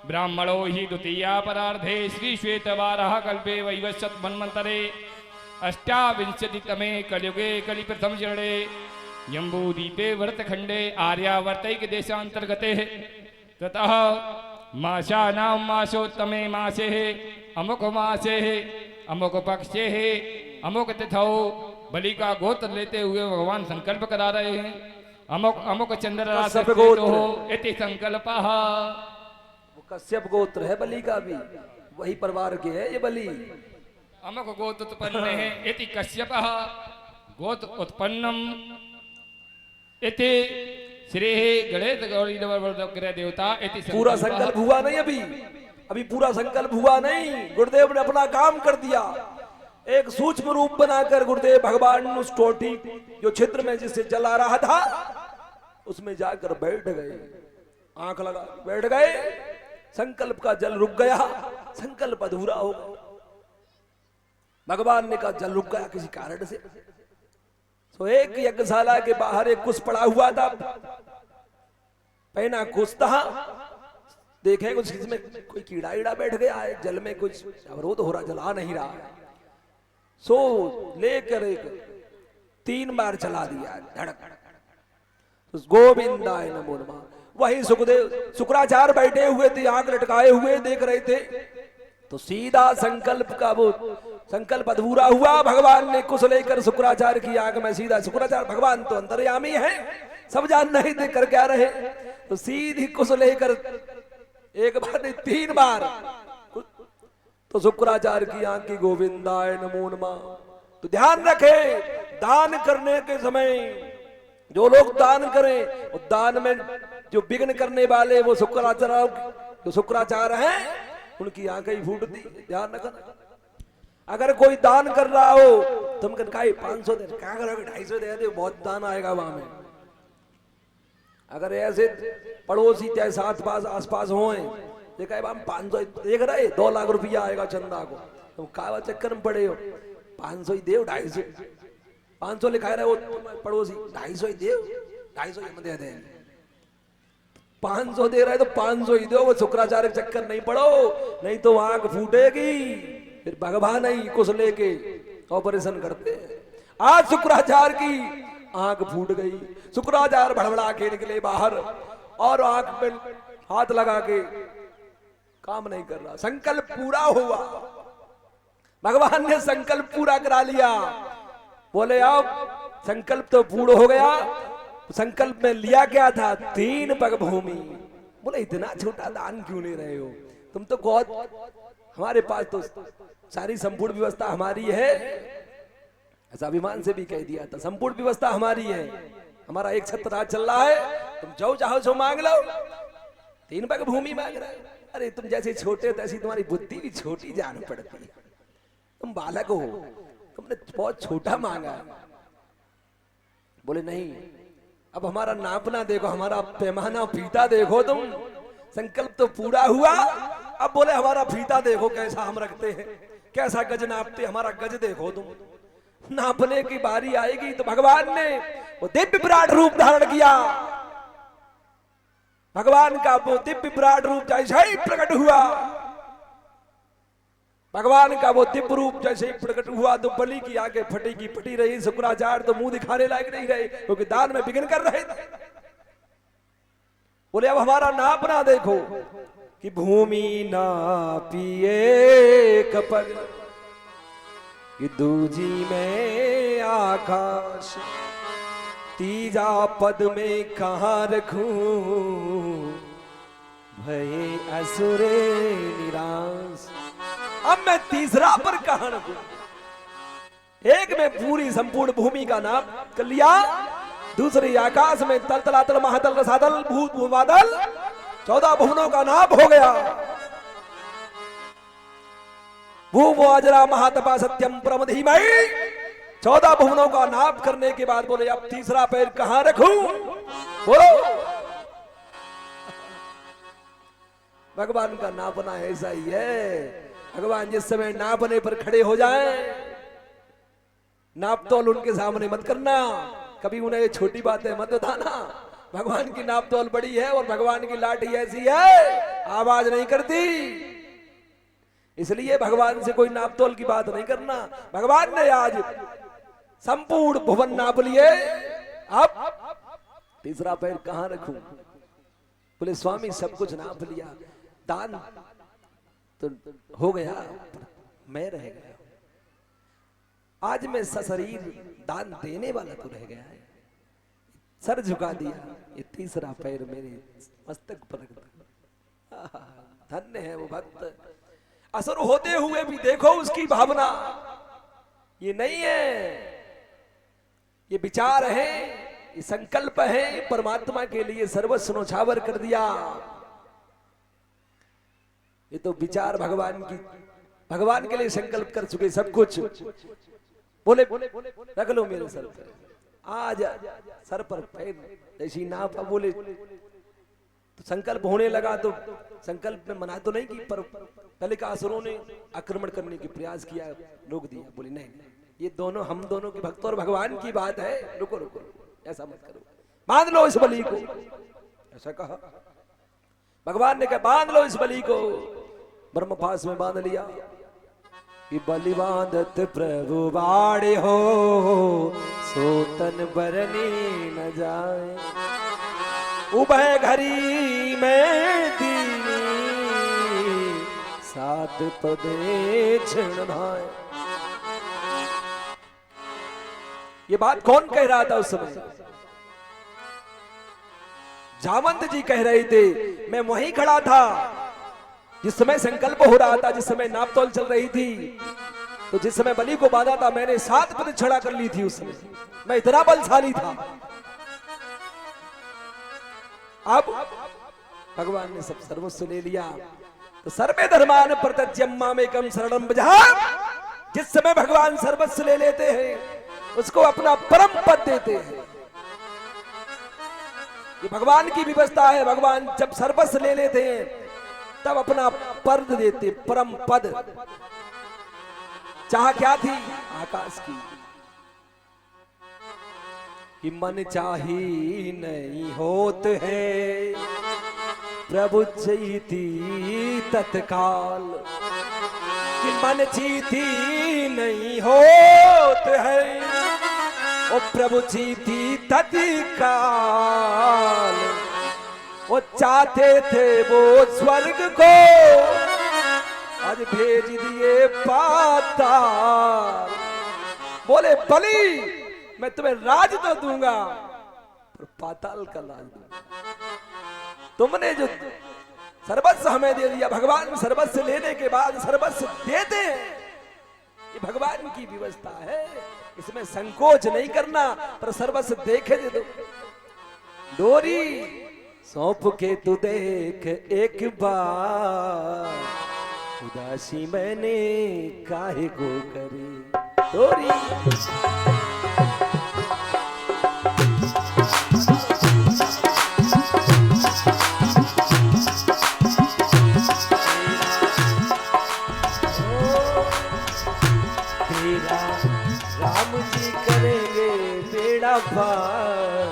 ब्राह्मणो हि द्वितीया परार्धे श्री श्वेतवारः कल्पे वैवस्वत मन्वन्तरे अष्टाविंशतितमे कलियुगे कलिप्रथम चरणे जम्बूदीपे वर्तखंडे आर्यावर्तैक देशांतर्गते ततः मासानां मासोत्तमे मासे अमुक मासे अमुक पक्षे अमुक तिथौ बलि का गोत्र लेते हुए भगवान संकल्प करा रहे हैं। अमुक अमुक चंद्र राशि हो इति संकल्पः। वो कश्यप गोत्र है बलि का भी, वही परिवार के है ये बलि। अमुक गोत्र उत्पन्न है इति कश्यपः गोत्र उत्पन्नम इति श्री गणेश गौरी नवग्रह देवता इति। पूरा संकल्प हुआ नहीं, अभी पूरा संकल्प हुआ नहीं। गुरुदेव ने अपना काम कर दिया। एक सूक्ष्म रूप बनाकर गुरुदेव भगवान उस टोटी जो क्षेत्र में जिससे जला रहा था उसमें जाकर बैठ गए, आंख लगा बैठ गए। संकल्प का जल रुक गया, संकल्प अधूरा हो गया। भगवान ने कहा जल रुक गया किसी कारण से, तो एक यज्ञशाला के बाहर एक कुछ पड़ा हुआ था, पहना कुछ था, देखे कुछ इसमें कोई कीड़ा ईड़ा बैठ गया है, जल में कुछ अवरोध हो रहा, जला नहीं रहा है। सो लेकर एक 3 बार चला दिया धड़क। तो गोविंदाय नमो नमः। वही सुखदेव शुक्राचार्य बैठे हुए थे, आंख लटकाए हुए देख रहे थे। तो सीधा संकल्प का वो संकल्प अधूरा हुआ। भगवान ने कुछ लेकर शुक्राचार्य की आंख में सीधा, शुक्राचार्य भगवान तो अंतर्यामी है, सब जान नहीं देख कर क्या रहे, तो सीधी कुछ लेकर एक बार नहीं 3 बार। तो शुक्राचार्य की आंख की गोविंदाय नमो नमः। तो ध्यान रखे, दान करने के समय जो लोग दान करें, वो दान में जो विघ्न करने वाले वो शुक्राचार्य हैं, उनकी आंखें ही फूटती। ध्यान रखना। अगर कोई दान कर रहा हो, तुम कहा 500 दे, क्या करोगे, 250 दे दे, बहुत दान आएगा वहां में। अगर ऐसे पड़ोसी चाहे साथ पास आसपास हो, देखा हम 500 देख रहे, 2 लाख रुपया आएगा चंदा को, तुम कावा चक्कर में पड़े हो, 500 ही देव, 250 500 लिखा रहे हो पड़ोसी, 250 ही देव, 250 ही दे दे, 500 दे रहे तो 500 ही दो। वो शुक्राचार्य चक्कर नहीं पड़ो, नहीं तो आंख फूटेगी, फिर भगवान ही कुछ लेके ऑपरेशन करते। आज शुक्राचार्य की आंख फूट गई। शुक्राचार्य भड़बड़ा के निकले बाहर और आंख में हाथ लगा के, काम नहीं कर रहा, संकल्प पूरा हुआ, भगवान ने संकल्प पूरा करा लिया। बोले अब संकल्प तो पूर्ण हो गया। संकल्प में लिया क्या था, 3 पग भूमि। बोले इतना छोटा दान क्यों ले रहे हो, तुम तो बहुत, हमारे पास तो सारी संपूर्ण व्यवस्था हमारी है, ऐसा अभिमान से भी कह दिया था, संपूर्ण व्यवस्था हमारी है, हमारा एक छत्र राज चल रहा है, तुम जो चाहो सो मांग लो, 3 पग भूमि मांग रहे हो। अरे तुम जैसे छोटे तैसी तुम्हारी बुद्धि भी छोटी जान पड़ती है, तुम बालक हो, तुमने बहुत छोटा मांगा। बोले नहीं, अब हमारा नापना देखो, हमारा पैमाना फीता देखो तुम, संकल्प तो पूरा हुआ, अब बोले हमारा फीता देखो कैसा हम रखते हैं, कैसा गज नापते, हमारा गज देखो तुम। नापने की बारी आएगी तो भगवान ने वो दिव्य विराट रूप धारण किया। भगवान का वो दिव्य विराट रूप जैसे ही प्रकट हुआ, भगवान का वो दिव्य रूप जैसे ही प्रकट हुआ तो बलि की आंखें फटी की फटी रही। शुक्राचार्य तो मुंह दिखाने लायक नहीं रहे, क्योंकि दान में विघ्न कर रहे थे। बोले अब हमारा नापना देखो कि भूमि नापिए कपग, कि दूजी में आकाश, तीजा पद में कहाँ रखूं, भये असुरे निराश। अब मैं तीसरा पर कहां रखूं। एक में पूरी संपूर्ण भूमि का नाप कर लिया, दूसरी आकाश में तल तलातल महातल रसातल भूत भूबादल 14 भुवनों का नाप हो गया। भूवो अजरा महातपा सत्यम परम धीमहि, 14 भुवनों का नाप करने के बाद बोले अब तीसरा पैर कहां रखूं। बोलो, भगवान का नापना ऐसा ही है। भगवान जिस समय नापने पर खड़े हो जाएं, नापतोल उनके सामने मत करना, कभी उन्हें ये छोटी बातें मत बताना। भगवान की नापतोल बड़ी है और भगवान की लाठी ऐसी है, आवाज नहीं करती, इसलिए भगवान से कोई नापतोल की बात नहीं करना। भगवान ने आज संपूर्ण भुवन नाप लिए, अब तीसरा पैर कहां रखूं। बोले स्वामी सब कुछ नाप लिया, दान तो हो गया, मैं रह गया, आज मैं सशरीर दान देने वाला तो रह गया है। सर झुका दिया, ये तीसरा पैर मेरे मस्तक पर रख दिया। धन्य है वो भक्त, असुर होते हुए भी देखो उसकी भावना, ये नहीं है, ये विचार है, ये संकल्प है, परमात्मा के लिए सर्वस्व न्यौछावर कर दिया। ये तो विचार भगवान की, भगवान के लिए संकल्प कर चुके सब कुछ। बोले रख लो मेरे सर पर, आज सर पर पैर जैसी नाप। बोले तो संकल्प होने लगा, तो संकल्प में मना तो नहीं की, पर पहले का असुरों ने आक्रमण करने की प्रयास किया, रोक दिया। बोले नहीं, ये दोनों हम दोनों के भक्तों और भगवान की बात है। रुको रुको रुको, ऐसा मत करो, बांध लो इस बलि को, ऐसा कहा भगवान ने कहा बांध लो इस बलि को। ब्रह्मपास में बांध लिया कि बलि बांधत प्रभु बाड़े हो, सोतन बरनी न जाए, उभय घरी में दीनी, सात पदे क्षण भाए। ये बात कौन कह रहा था उस समय? जामवंत जी कह रहे थे। मैं वहीं खड़ा था जिस समय संकल्प हो रहा था, जिस समय नापतोल चल रही थी, तो जिस समय बलि को बांधा था मैंने 7 प्रदक्षिणा कर ली थी। उस समय मैं इतना बलशाली था। अब भगवान ने सब सर्वस्व ले लिया। तो सर्वे धर्मान प्रत्यज्यम मामेकम शरणम व्रज। जिस समय भगवान सर्वस्व ले लेते हैं उसको अपना परम पद देते हैं। ये भगवान की व्यवस्था है। भगवान जब सर्वस्व ले लेते हैं तब अपना पद देते, परम पद। चाह क्या थी? आकाश की। कि मन चाही नहीं होत है, प्रभु चीती तत्काल। कि मन चीती नहीं होत है, ओ प्रभु चीती तत्काल। वो चाहते थे वो स्वर्ग को, आज भेज दिए पाताल। बोले बलि मैं तुम्हें राज तो दूंगा पर पाताल का राज दूंगा। तुमने जो सर्वस्व हमें दे दिया, भगवान सर्वस्व लेने के बाद सर्वस्व देते हैं, ये भगवान की व्यवस्था है। इसमें संकोच नहीं करना, पर सर्वस्व देखे दे दो। डोरी सौंप के तू देख एक बार, उदासी मैंने काहे को करे। डोरी तेरा राम जी करेंगे बेड़ा पार,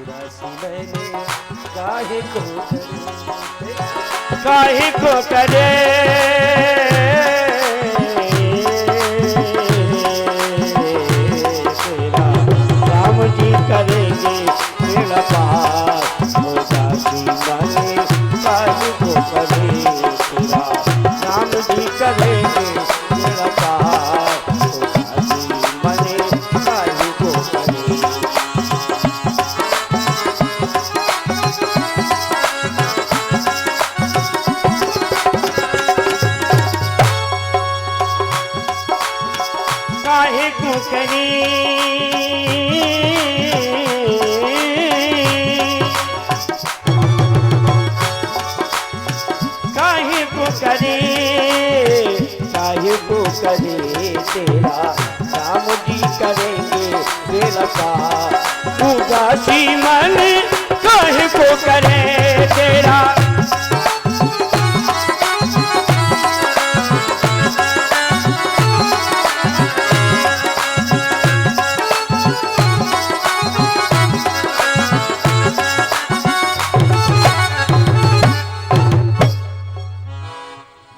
उदासी मैंने काहे को करे। काहे को करे। तेरा राम जी करेंगे बेड़ा पार, उदासी मैंने काहे को करे। तेरा राम जी करेंगे बेड़ा पार, उदासी मैंने काहे को करे। काहे को करे। काहे को करे। काहे को करे। तेरा राम जी करेंगे बेड़ा पार, उदासी मन काहे को करे। तेरा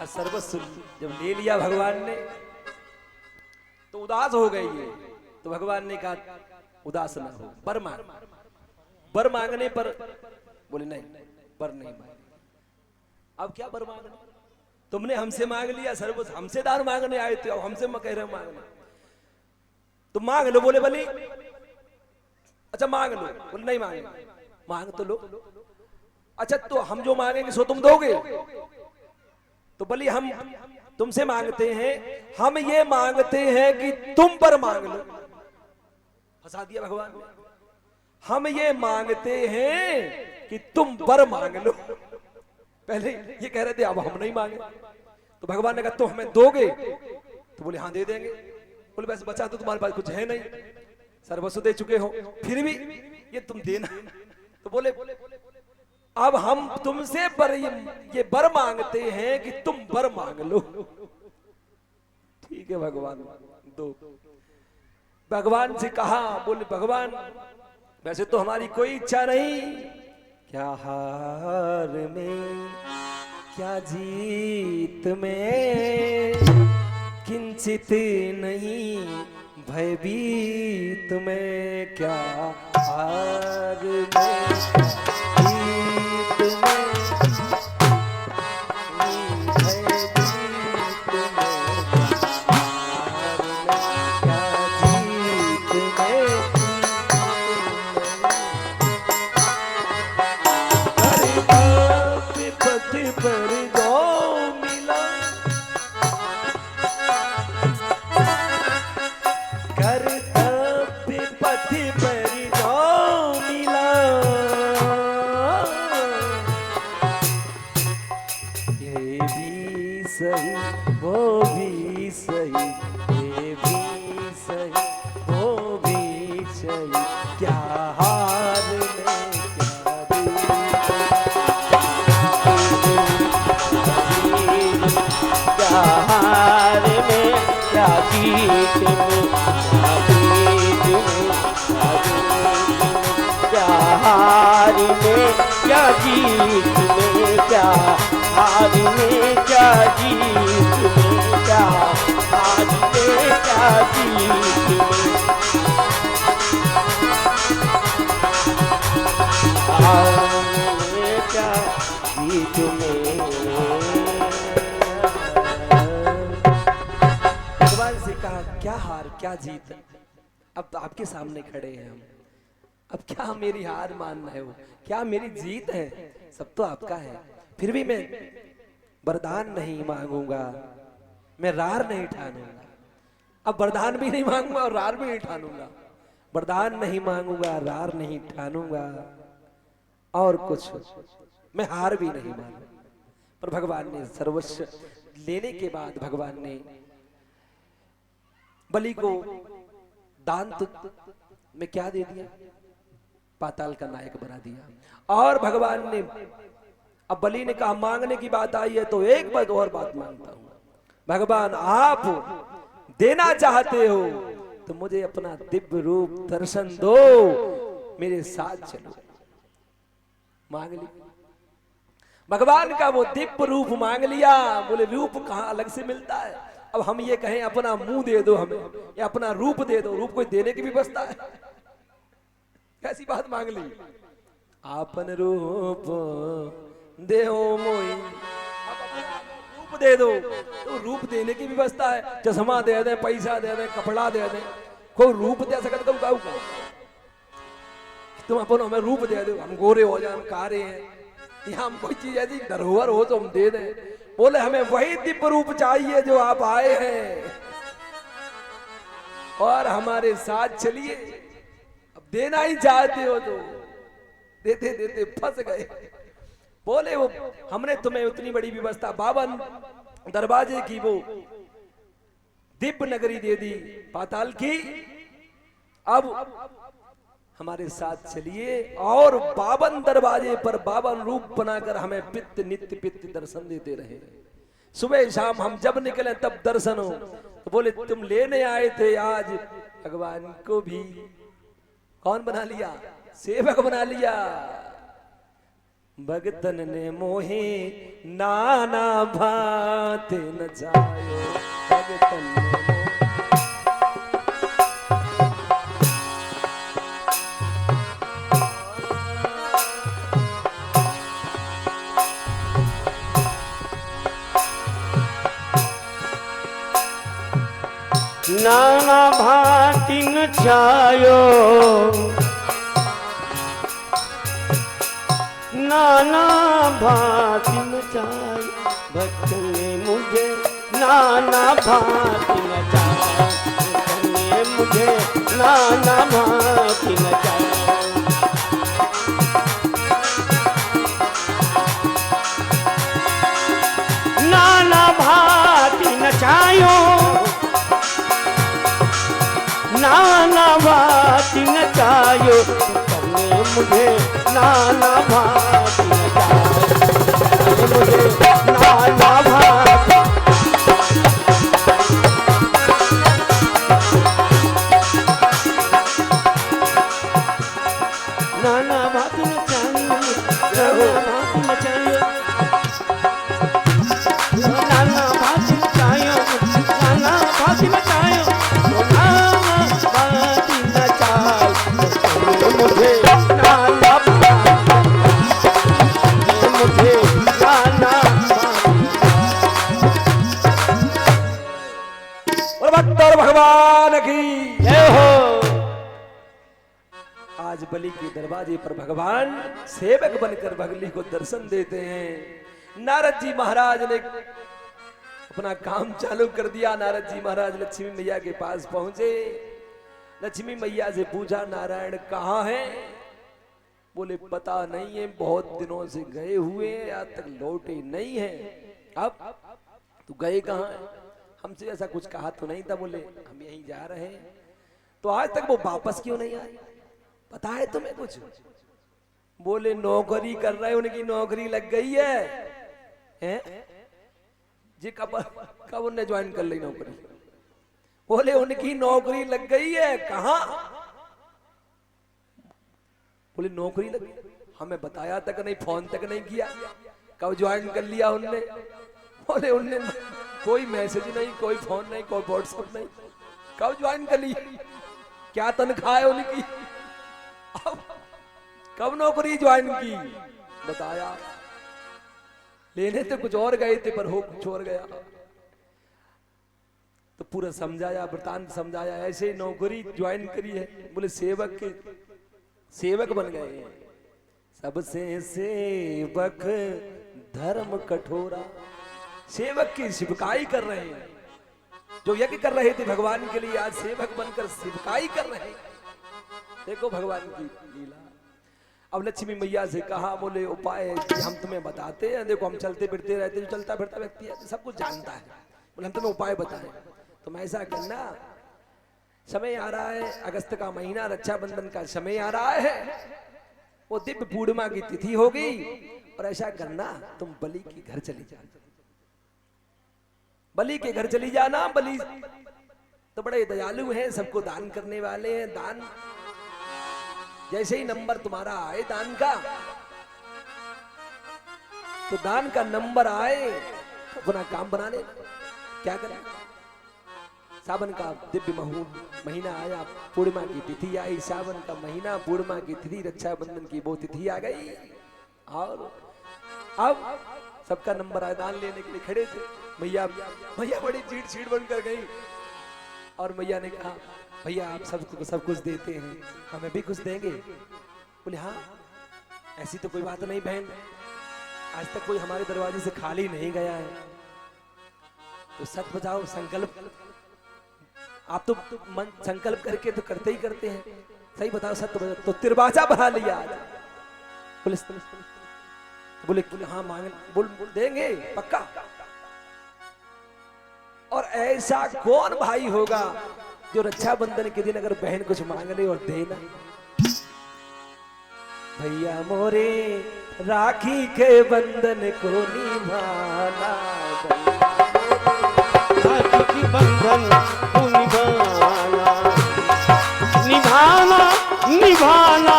सर्वस्व जब ले लिया भगवान ने तो उदास हो गई है। तो भगवान ने कहा उदास ना हो, वर मांग। वर मांगने पर बोले नहीं वर नहीं मांग। अब क्या वर मांगना? तुमने हमसे मांग लिया सर्वस्व, हमसे दान मांगने आए थे, अब हमसे कह रहे हो मांगना। तो मांग लो। बोले बलि अच्छा मांग लो। बोले नहीं मांगेंगे। मांग तो लो। अच्छा तो हम जो मांगेंगे सो तुम दोगे? तो बलि हम तुमसे मांगते हैं, हम ये मांगते हैं कि तुम पर मांग लो। फंसा दिया भगवान ने। हम ये मांगते हैं कि तुम पर मांग लो। पहले ये कह रहे थे अब हम नहीं मांगे। तो भगवान ने कहा तो हमें दोगे? तो बोले हाँ दे देंगे। बोले वैसे बचा तो तुम्हारे पास कुछ है नहीं, सर्वस्व दे चुके हो, फिर भी ये तुम देना। तो बोले अब हम तुमसे पर ये वर मांगते हैं कि तुम वर मांग लो। ठीक है भगवान दो। भगवान से कहा, बोले भगवान वैसे तो हमारी कोई इच्छा नहीं, क्या हार में क्या जीत में, किंचित नहीं भयभीत में, क्या हार में जीत में, भयभीत में, पर दो मिला, कर्तव्य पथ पर दो मिला, ये भी सही वो भी सही, ये भी सही वो भी सही, क्या हार में हार में क्या जीत में, क्या हार में क्या जीत में, क्या हार में क्या जीत में, क्या हार में क्या जीत में, हार में क्या जीत में। क्या हार क्या जीत, अब तो आपके सामने खड़े हैं हम, अब क्या मेरी हार मान रहे हो, क्या मेरी जीत है, सब तो आपका है। फिर भी मैं वरदान नहीं मांगूंगा, मैं रार नहीं ठानूंगा। अब वरदान भी नहीं मांगूंगा और रार भी नहीं ठानूंगा, वरदान नहीं मांगूंगा, रार नहीं ठानूंगा, और कुछ मैं हार भी नहीं मानूंगा। पर भगवान ने सर्वस्व लेने के बाद भगवान ने बलि को दांत में क्या दे दिया, पाताल का नायक बना दिया। और भगवान ने, अब बलि ने कहा मांगने की बात आई है तो एक बात और बात मांगता हूं, भगवान आप देना चाहते हो तो मुझे अपना दिव्य रूप दर्शन दो, मेरे साथ चलो। मांग ली, भगवान का वो दिव्य रूप मांग लिया। बोले रूप कहां अलग से मिलता है, अब हम ये कहें अपना मुंह दे दो हमें या अपना रूप दे दो, रूप कोई देने की व्यवस्था है, कैसी बात मांग ली। आपन रूप देहो मोई, रूप दे दो, तो रूप देने की व्यवस्था है, चश्मा दे दे, पैसा दे दे, कपड़ा दे दे, कोई रूप दे सकते तुम काऊ को, तुम अपन हमें रूप दे दो, हम गोरे हो जाए, हम कारे हैं, या हम कोई चीज ऐसी धरोहर हो तो हम दे दें। बोले हमें वही दिव्य रूप चाहिए जो आप आए हैं, और हमारे साथ चलिए। अब देना ही चाहते हो तो देते देते फंस गए। बोले वो हमने तुम्हें उतनी बड़ी व्यवस्था, 52 दरवाजे की वो दिव्य नगरी दे दी पाताल की, अब हमारे साथ चलिए और 52 दरवाजे पर 52 रूप बनाकर हमें पित्त नित्य पित्त दर्शन देते रहे। सुबह शाम हम जब निकले तब दर्शन हो। तो बोले तुम लेने आए थे आज भगवान को भी कौन बना लिया, सेवक बना लिया। भगतन ने मोहे नाना भांति नचायो, भगतन ने नाना भांति नचायो, नाना भांति नचायो, भक्त ने मुझे नाना भांति नचायो, भक्त ने मुझे नाना भांति नचायो। नाना भांति नचायो, नाना भांति नचायो, करने मुझे नाना भांति नचायो, मुझे नाना भांति। नाना भांति मचायो नाना भांति मचायो नाना भांति मचायो नाना भांति नचायो मुझे नाना मुझे नाना और भक्तर भगवान की जय हो। आज बलि के दरवाजे पर भगवान सेवक बनकर बगली को दर्शन देते हैं। नारद जी महाराज ने अपना काम चालू कर दिया। नारद जी महाराज लक्ष्मी मैया के पास पहुंचे। लक्ष्मी मैया से पूछा, नारायण कहाँ है? बोले पता नहीं है, बहुत दिनों से गए हुए हैं, आज तक लौटे नहीं है। अब तू गए कहाँ है? हमसे ऐसा कुछ कहा तो नहीं था। बोले हम यहीं जा रहे हैं। तो आज तक वो वापस क्यों नहीं आए? पता है तुम्हें कुछ? बोले नौकरी कर रहे, उनकी नौकरी लग गई है, हैं? जी कब उन्हें ज्वाइन कर ली नौकरी? बोले उनकी नौकरी लग गई है। कहाँ? बोले नौकरी लग गई, हमें बताया तक नहीं, फोन तक नहीं किया। कब ज्वाइन कर लिया उनने? बोले उनने कोई मैसेज नहीं, कोई फोन नहीं, कोई व्हाट्सएप नहीं। कब ज्वाइन कर ली? क्या तनख्वाह है उनकी? कब नौकरी ज्वाइन की? बताया। लेने तो कुछ और गए थे पर हो कुछ और गया। तो पूरा समझाया, वृतांत समझाया, ऐसे नौकरी ज्वाइन करी है। बोले सेवक बन गए हैं। सबसे सेवक धर्म कठोरा। सेवक की सेवकाई कर रहे हैं। जो यज्ञ कर रहे थे भगवान के लिए, आज सेवक बनकर सेवकाई कर रहे हैं। देखो भगवान की लीला। अब लक्ष्मी मैया से कहा, बोले उपाय हम तुम्हें बताते हैं। देखो हम चलते फिरते रहते, जो चलता फिरता व्यक्ति है सब कुछ जानता है। बोले हम तुम्हें उपाय बताएं। तुम ऐसा करना, समय आ रहा है, अगस्त का महीना, रक्षाबंधन का समय आ रहा है, वो दिव्य पूर्णिमा की तिथि होगी। और ऐसा करना, तुम बलि के घर चली जाना। बलि के घर चली जाना। बलि तो बड़े दयालु हैं, सबको दान करने वाले हैं। दान जैसे ही नंबर तुम्हारा आए दान का, तो दान का नंबर आए तो अपना काम बना लेना। क्या करें? सावन का दिव्य महीना आया, पूर्णिमा की तिथि आई। सावन का महीना, पूर्णिमा की तिथि, रक्षाबंधन की वो तिथि आ गई। और अब सबका नंबर आया, दान लेने के लिए खड़े थे। मैया बड़ी चीड़ बनकर गई। और मैया ने कहा, भैया आप सब कुछ देते हैं, हमें भी कुछ देंगे? बोले हाँ, ऐसी तो कोई बात नहीं बहन, आज तक कोई हमारे दरवाजे से खाली नहीं गया है। तो सच बताओ, संकल्प आप तो मन संकल्प करके तो करते ही करते हैं। सही बताओ, सत्य बताओ। तो तिरवाजा बढ़ा लिया आज। बोले हाँ मांग, बोल देंगे पक्का। और ऐसा कौन भाई होगा जो रक्षाबंधन के दिन अगर बहन कुछ मांग ले और देना? भैया मोरे राखी के बंधन को निभाना, राखी की बंधन को निभाना, निभाना निभाना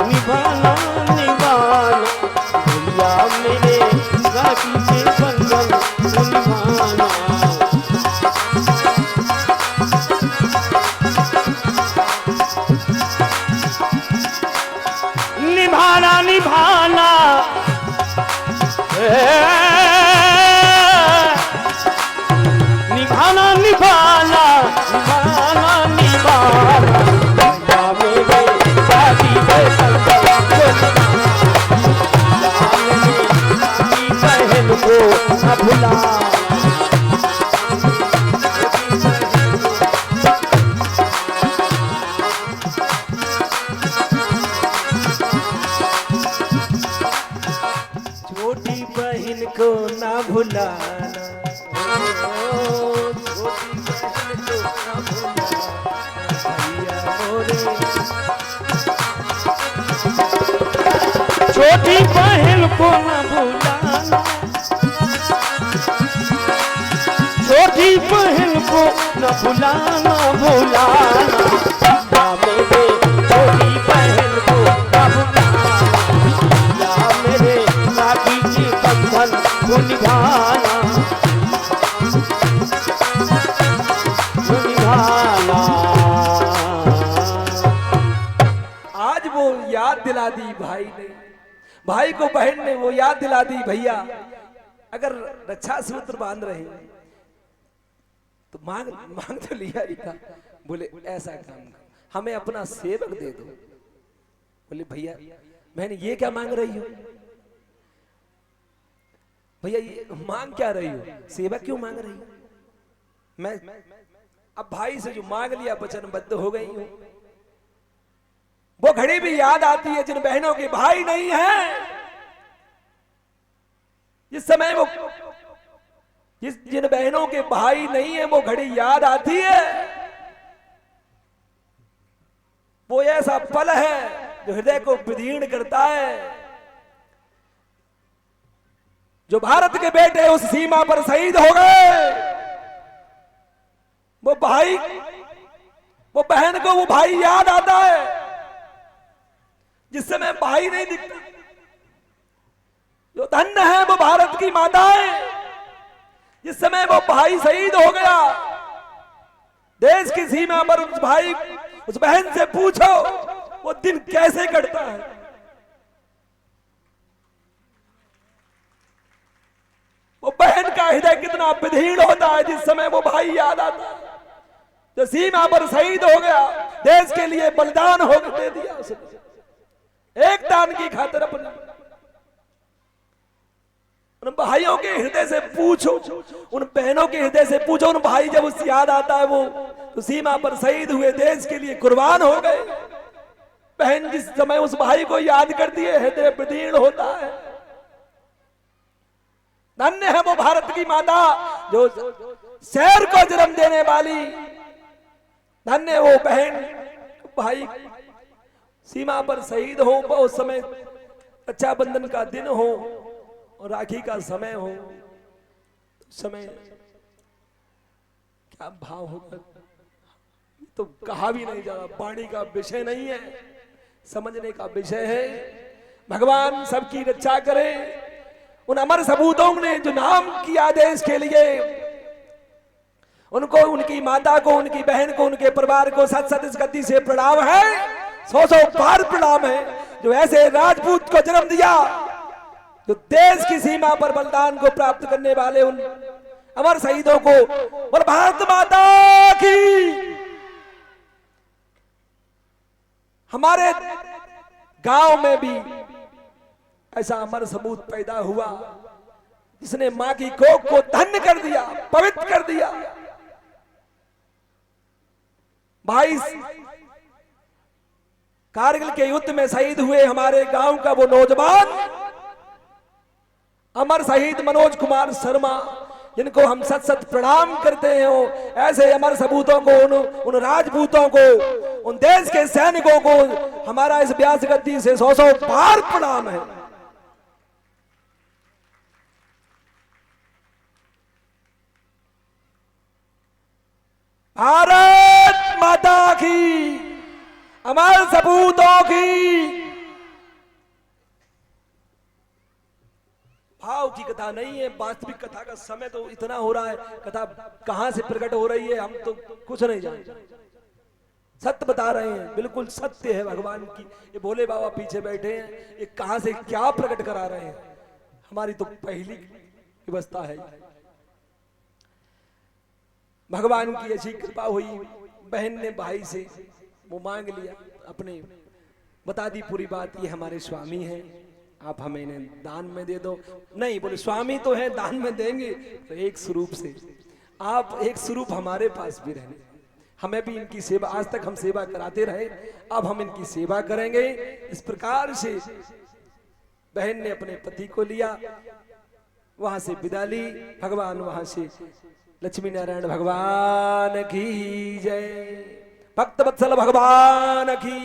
निभाना निभाना। भैया मेरे राखी के बंधन को निभाना। निभाना निभाना निभाना निभाना निभाना निभाना। भैया मेरे शादी के बहन को न भुला। छोटी बहन को ना भुलाना, छोटी बहन को न भुलाना, छोटी बहन को न भुलाना भुलाना। मेरे छोटी बहन को न भुलाना, मेरे भाई को बहन ने वो याद दिला दी, भैया अगर रक्षा सूत्र बांध रहे हैं तो मांग मांग तो लिया ही था। बोले ऐसा काम करो, हमें अपना सेवक दे दो। बोले भैया बहन ये क्या मांग रही हो? भैया ये मांग क्या रही हो, सेवक क्यों मांग रही हो? मैं अब भाई से जो मांग लिया वचनबद्ध हो गई हूं। वो घड़ी भी याद आती है जिन बहनों के भाई नहीं है, जिस समय वो जिन बहनों के भाई नहीं है वो घड़ी याद आती है। वो ऐसा पल है जो हृदय को विदीर्ण करता है। जो भारत के बेटे उस सीमा पर शहीद हो गए, वो भाई वो बहन को वो भाई याद आता है जिस समय भाई नहीं दिखता। जो धन्य है वो भारत की माताएं, जिस समय वो भाई शहीद हो गया। देश की सीमा पर उस भाई उस बहन से पूछो वो दिन कैसे कटता है। वो बहन का हृदय कितना विदीर्ण होता है जिस समय वो भाई याद आता है, जो सीमा पर शहीद हो गया, देश के लिए बलिदान हो दे दिया उसने एक दान की खातिर अपने। उन भाइयों के हृदय से पूछो, उन बहनों के हृदय से पूछो, उन भाई जब उस याद आता है वो तो सीमा पर शहीद हुए, देश के लिए कुर्बान हो गए। बहन जिस समय उस भाई को याद करती है हृदय विदीर्ण होता है। धन्य है वो भारत की माता जो शेर को जन्म देने वाली। धन्य वो बहन भाई सीमा पर शहीद हो, उस समय रक्षाबंधन का दिन हो और राखी का समय हो, उस समय क्या भाव होगा तो कहा भी नहीं जा रहा। वाणी का विषय नहीं है, समझने का विषय है। भगवान सबकी रक्षा करे। उन अमर सपूतों ने जो नाम किया देश के लिए, उनको, उनकी माता को, उनकी बहन को, उनके परिवार को सत सत इस गद्दी से प्रणाम है, 100 बार प्रणाम है। जो ऐसे राजपूत को जन्म दिया, जो देश की सीमा पर बलिदान को प्राप्त करने वाले उन अमर शहीदों को, और भारत माता की। हमारे गांव में भी ऐसा अमर सपूत पैदा हुआ जिसने मां की कोख को धन्य कर दिया, पवित्र कर दिया। भाई कारगिल के युद्ध में शहीद हुए हमारे गांव का वो नौजवान अमर शहीद मनोज कुमार शर्मा, जिनको हम सत सत प्रणाम करते हैं। ऐसे अमर सपूतों को, उन राजपूतों को, उन देश के सैनिकों को हमारा इस व्यास गद्दी से 100 बार प्रणाम है। भारत माता की, अमर सपूतों की। भाव की कथा नहीं है, वास्तविक कथा का समय तो इतना हो रहा है, कथा कहां से प्रकट हो रही है हम तो कुछ नहीं जानते। सत्य बता रहे हैं, बिल्कुल सत्य है भगवान की। ये भोले बाबा पीछे बैठे हैं, ये कहां से क्या प्रकट करा रहे हैं, हमारी तो पहली व्यवस्था है। भगवान की ऐसी कृपा हुई, बहन ने भाई से वो मांग लिया, अपने बता दी पूरी बात, ये हमारे स्वामी हैं, आप हमें इन्हें दान में दे दो। नहीं, बोले स्वामी तो है, दान में देंगे तो एक स्वरूप से, आप एक स्वरूप हमारे पास भी रहने, हमें भी इनकी सेवा, आज तक हम सेवा कराते रहे, अब हम इनकी सेवा करेंगे। इस प्रकार से बहन ने अपने पति को लिया, वहां से विदा ली। भगवान वहां से लक्ष्मी नारायण भगवान की जय, भक्त वत्सल भगवान की।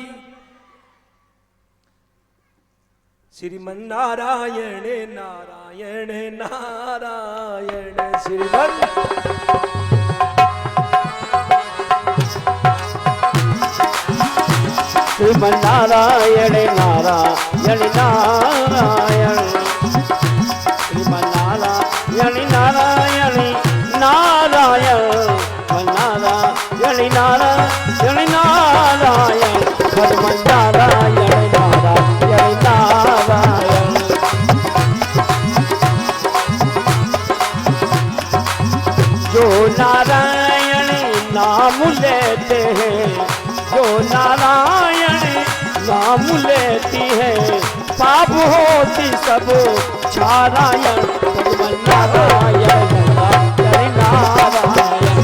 श्रीमन नारायण नारायण नारायण श्रीमन श्रीमन नारायण नारायण नारायण श्रीमन नारायण नारायण नारायण नारायण नारायण नारायण श्रीमन नारायण नारायण नारायण नाम लेते हैं जो नारायण नाम लेती है पाप होती सब छारायण नारायण नारायण नारायण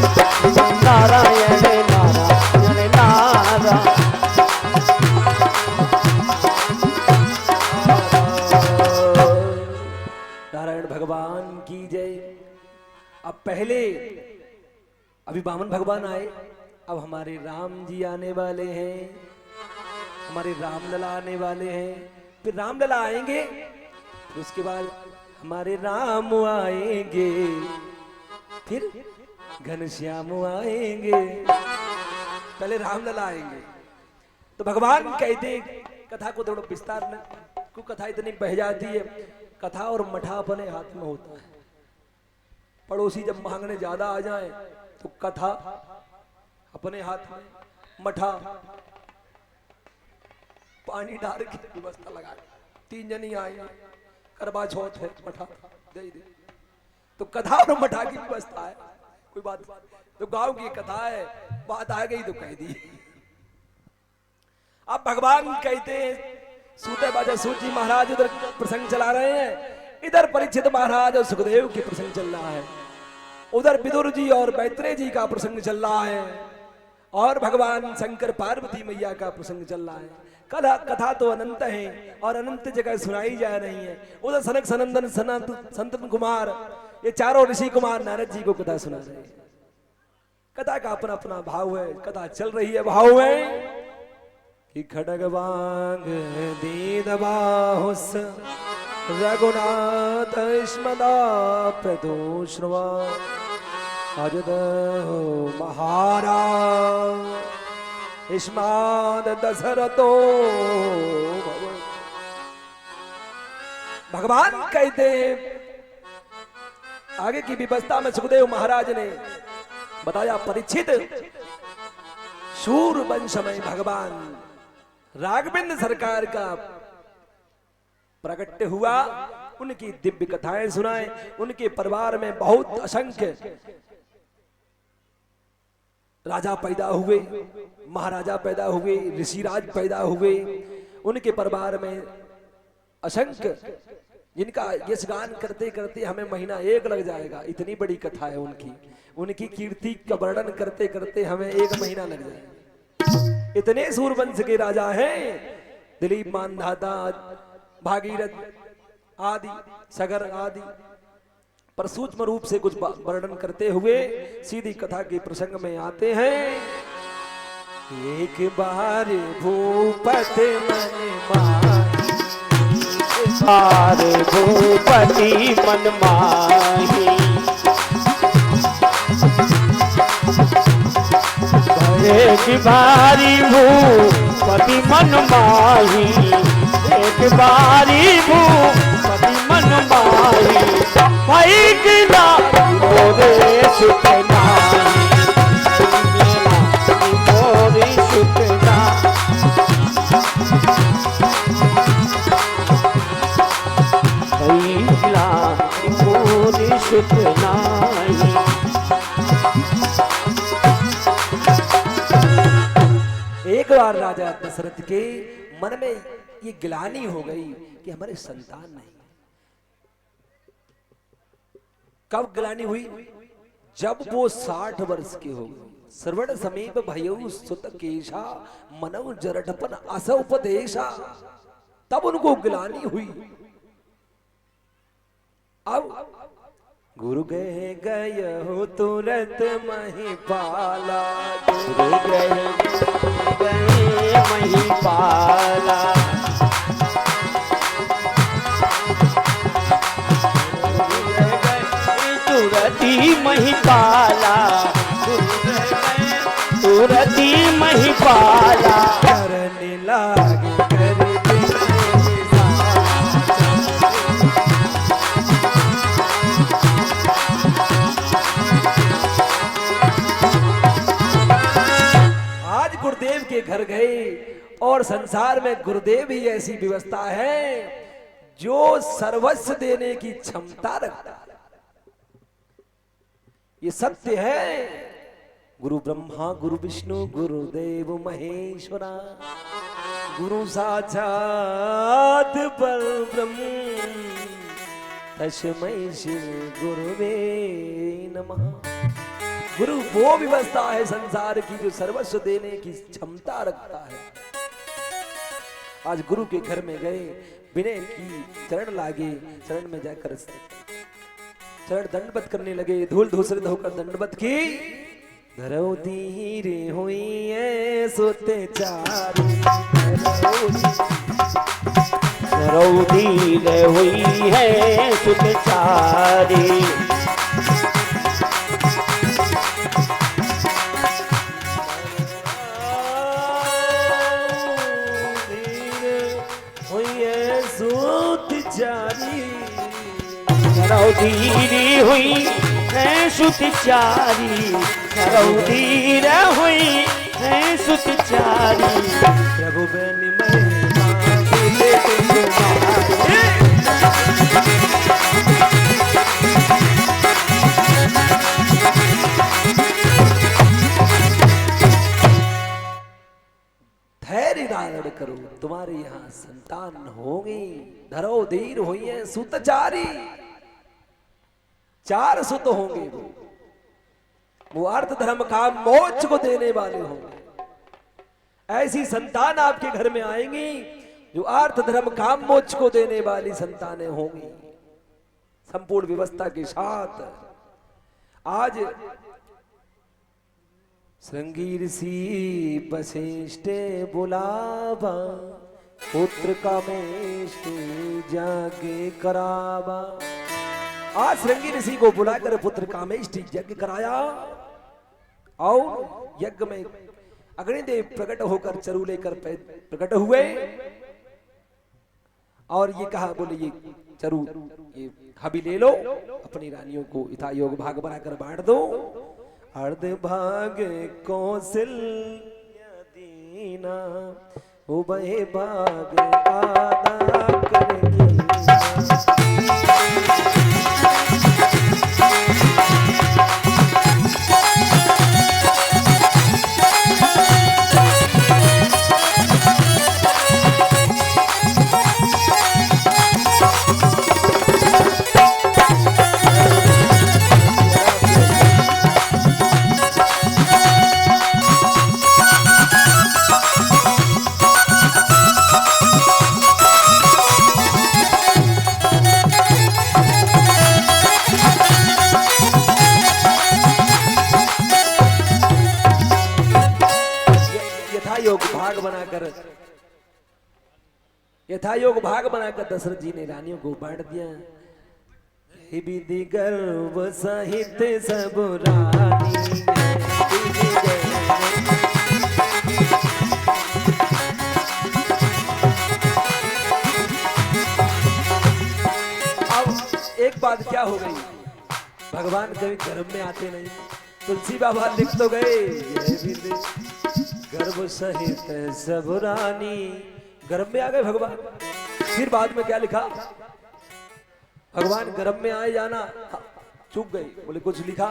नारायण नारायण नारायण। नारायण भगवान की जय। अब पहले अभी वामन भगवान आए, अब हमारे राम जी आने वाले हैं, हमारे रामलला आने वाले हैं, फिर रामलला आएंगे, फिर उसके बाद हमारे राम आएंगे, फिर घनश्याम आएंगे, पहले रामलला आएंगे। तो भगवान कहते कथा को थोड़ा विस्तार में, को कथा इतनी बह जाती है, कथा और मठा अपने हाथ में होता है। पड़ोसी जब मांगने ज्यादा आ जाए तो कथा अपने हाथ में, मठा पानी डाल के व्यवस्था लगा, 3 जनी आई करवा चौथ है, मठा दे दे, तो कथा और मठा की व्यवस्था है। कोई बात तो गांव की कथा है, बात आ गई तो कह दी। अब भगवान कहते हैं, सूते बाजा सूत जी महाराज उधर प्रसंग चला रहे हैं, इधर परीक्षित महाराज और सुखदेव की प्रसंग चल रहा है, उधर विदुर जी और मैत्रेय जी का प्रसंग चल रहा है, और भगवान शंकर पार्वती मैया का प्रसंग चल रहा है। कथा तो अनंत है और अनंत जगह सुनाई जा रही है। उधर सनक सनंदन संतन कुमार, ये चारों ऋषि कुमार नारद जी को कथा सुना रहे हैं। कथा का अपना अपना भाव है, कथा चल रही है, भाव है कि खड़ग बांग दीद बाहुस रघुनाथ स्मदा प्रदोषवा अजद महाराज इस्माद दशरथो। भगवान कहते हैं, आगे की व्यवस्था में सुखदेव महाराज ने बताया, परीक्षित शूर वंश में भगवान राघवेंद्र सरकार का प्रकट हुआ, उनकी दिव्य कथाएं सुनाए, उनके परिवार में बहुत असंख्य राजा पैदा हुए, महाराजा पैदा हुए, ऋषिराज पैदा हुए, उनके परिवार में असंख्य, जिनका यशगान करते करते हमें महीना एक लग जाएगा, इतनी बड़ी कथा है उनकी। उनकी कीर्ति का वर्णन करते करते हमें 1 महीना लग जाएगा। इतने सूरवंश के राजा हैं, दिलीप मानधाता, भागीरथ आदि, सगर आदि, पर सूक्ष्म रूप से कुछ वर्णन करते हुए सीधी कथा के प्रसंग में आते हैं। एक बार भूपति मन माही, बार भूपति मन माही, एक बारी भूपति मन माही, एक बारी भूपति मन माही, भाई गिला मोरे सुख नाही, मोरे सुख नाही, भाई गिला मोरे सुख नाही। एक बार राजा दशरथ के मन में ये गिलानी हो गई कि हमारे संतान नहीं। कब गिलानी हुई? जब वो 60 वर्ष के हो गए। श्रवण समीप भयउ सुत केशा मनव जरठपन अस उपदेशा, तब उनको गिलानी हुई। अब गुरु गए गए हो तुरंत महिपाला, गुरु गए महिपाला, तुरती महिपाला, तुरती महिपाला, करने लागे कर गुरुदेव के घर गए, और संसार में गुरुदेव ही ऐसी व्यवस्था है जो सर्वस्व देने की क्षमता रखता है। ये सत्य है। गुरु ब्रह्मा गुरु विष्णु गुरुदेव महेश्वरा गुरु साक्षात परब्रह्म तस्मै श्री गुरुवे नमः। गुरु वो व्यवस्था है संसार की जो सर्वस्व देने की क्षमता रखता है। आज गुरु के घर में गए, विनय की चरण लागे, चरण में जाकर चरण दंडवत करने लगे, धूल धूसरित होकर दंडवत की। धरो धीरे हुई है सोते चारी, धरो धीरे हुई है सुत चारी। धीरे हुई है सुत चारी, धीरे हुई है सुत चारी। प्रभु बन महिमा धैर्य धारण करो, तुम्हारे यहाँ संतान होगी। धरो धीर हुई है सुतचारी, 4 सुत होंगे वो अर्थ धर्म काम मोक्ष को देने वाले होंगे। ऐसी संतान आपके घर में आएंगी जो अर्थ धर्म काम मोक्ष को देने वाली संतानें होंगी, संपूर्ण व्यवस्था के साथ। आज श्रृंगी ऋषि वशिष्ठ बुलावा, पुत्र कामेष्ट जागे करावा। आज श्रृंगी ऋषि को बुलाकर पुत्र कामेष्ट यज्ञ कराया और यज्ञ में अग्निदेव प्रकट होकर चरु लेकर प्रकट हुए और ये कहा, बोले ये चरु ये हबी ले लो, अपनी रानियों को यथा योग भाग बनाकर बांट दो। अर्ध भाग कौशल्या दीना, उभय भाग आदा करेगी। यथा योग भाग बनाकर दशरथ जी ने रानियों को बांट दिया। विधि गर्भ सहित सब रानी, अब एक बात क्या हो गई, भगवान कभी गर्भ में आते नहीं। तुलसी बाबा लिख तो गए गर्भ सहित सब रानी, गर्भ में आ गए भगवान। फिर बाद में क्या लिखा, भगवान गर्भ में आए जाना चूक गए, बोले कुछ लिखा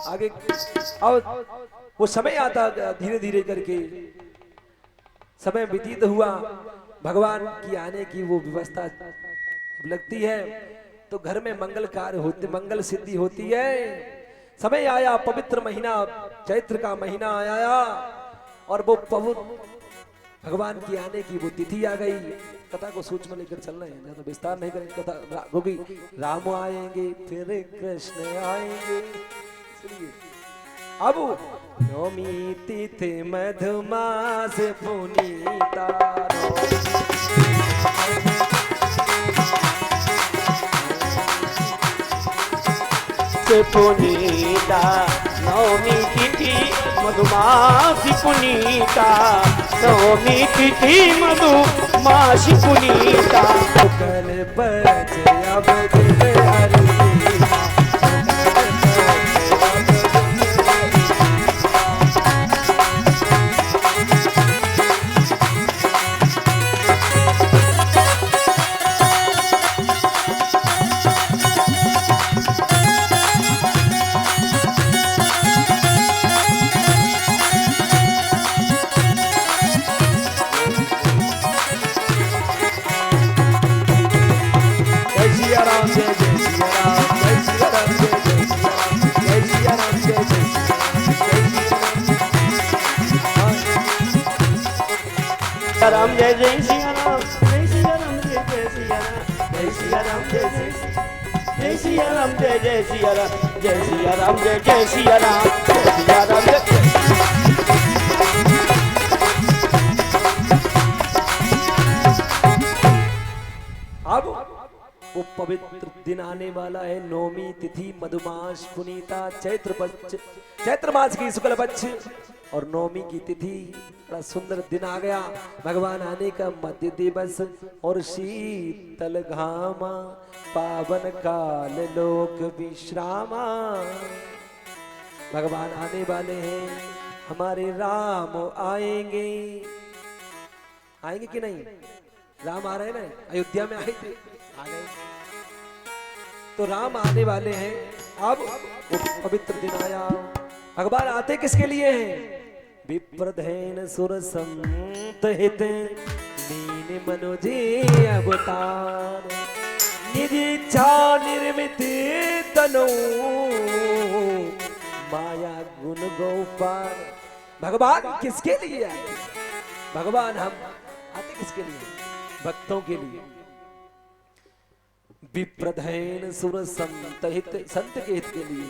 आगे। और वो समय आता धीरे धीरे करके समय व्यतीत हुआ, भगवान की आने की वो व्यवस्था लगती है तो घर में मंगल कार्य होते, मंगल सिद्धि होती है। समय आया, पवित्र महीना चैत्र का महीना आया और वो भगवान की आने की वो तिथि आ गई। कथा को सूक्ष्म लेकर चल रहे हैं, ज्यादा विस्तार नहीं करेंगे। कथा होगी, राम आएंगे फिर कृष्ण आएंगे। अब नवमी तिथि मधुमास पुनीता, पुनीता नवमी तिथि मधुमासी पुनीता, नवमी तिथि मधुमासी पुनीता। कल बचे अब दिल हरी, जय जय सिया राम, जय सिया राम, जय जय सिया राम, जय सिया राम, जय जय जय सिया राम, जय जय सिया राम, जय सिया राम, जय जय सिया राम, जय सिया राम, जय अब वो पवित्र दिन आने वाला है, नौमी तिथि, मधुमास पुनीता, चैत्र मास की शुक्ल पक्ष और नौमी की तिथि। बड़ा सुंदर दिन आ गया, भगवान आने का मध्य दिवस और शीतल घामा, पावन काल लोक विश्रामा। भगवान आने वाले हैं, हमारे राम आएंगे। आएंगे कि नहीं? राम आ रहे हैं ना, अयोध्या में आए थे, आ गए। तो राम आने वाले हैं। अब वो पवित्र दिन आया। भगवान आते किसके लिए हैं? विप्रधैन सुर संत हित दीन मनुजे अवतार, निज इच्छा निर्मित तनो माया गुण गोपाल। भगवान किसके लिए आए? भगवान हम आते किसके लिए? भक्तों के लिए। विप्रधैन सुर संत हित, संत के हित के लिए,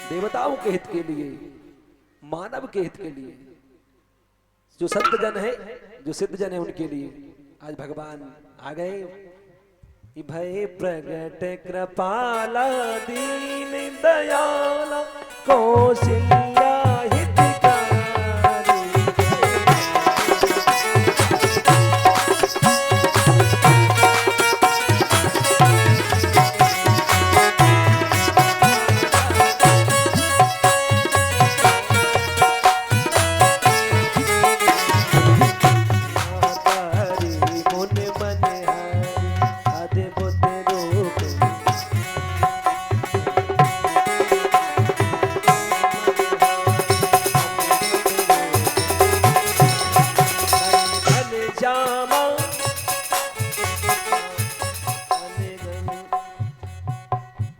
देवताओं के हित के लिए, मानव के हित के लिए, जो संत जन है, जो सिद्ध जन है, उनके लिए आज भगवान आ गए। भय प्रगट कृपाला दीन दयाला कौशल्या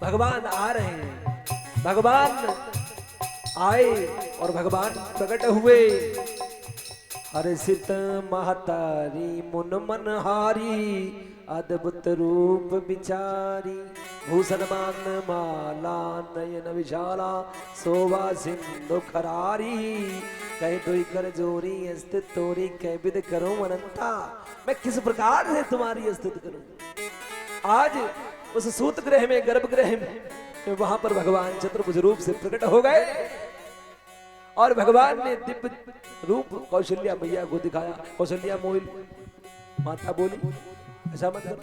भगवान आ रहे हैं। भगवान आए और भगवान प्रकट हुए। हर्षित महतारी मुन मनहारी, अद्भुत रूप विचारी, भूषण मान माला नयन विशाला, शोभा सिंधु खरारी, कह दुई कर जोरी स्थित तोरी, कह विद करूं अनंता। मैं किस प्रकार से तुम्हारी स्तुति करूं? आज उस सूत ग्रह में, गर्भगृह में, वहां पर भगवान चतुर्भुज रूप से प्रकट हो गए और भगवान ने दिव्य रूप कौशल्या मैया को दिखाया। कौशल्या मोहिल माता बोली, ऐसा मत करो,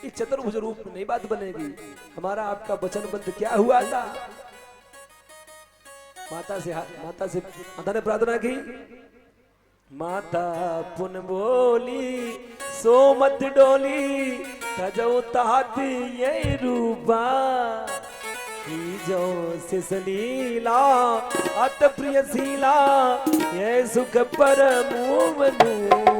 इस चतुर्भुज रूप में नहीं बात बनेगी। हमारा आपका वचनबद्ध क्या हुआ था? माता से माता ने प्रार्थना की, माता पुन बोली सो मत डोली, तजो तात ये रूपा, जो सिसलीला अत प्रिय शीला, ये सुख परम मनूपा।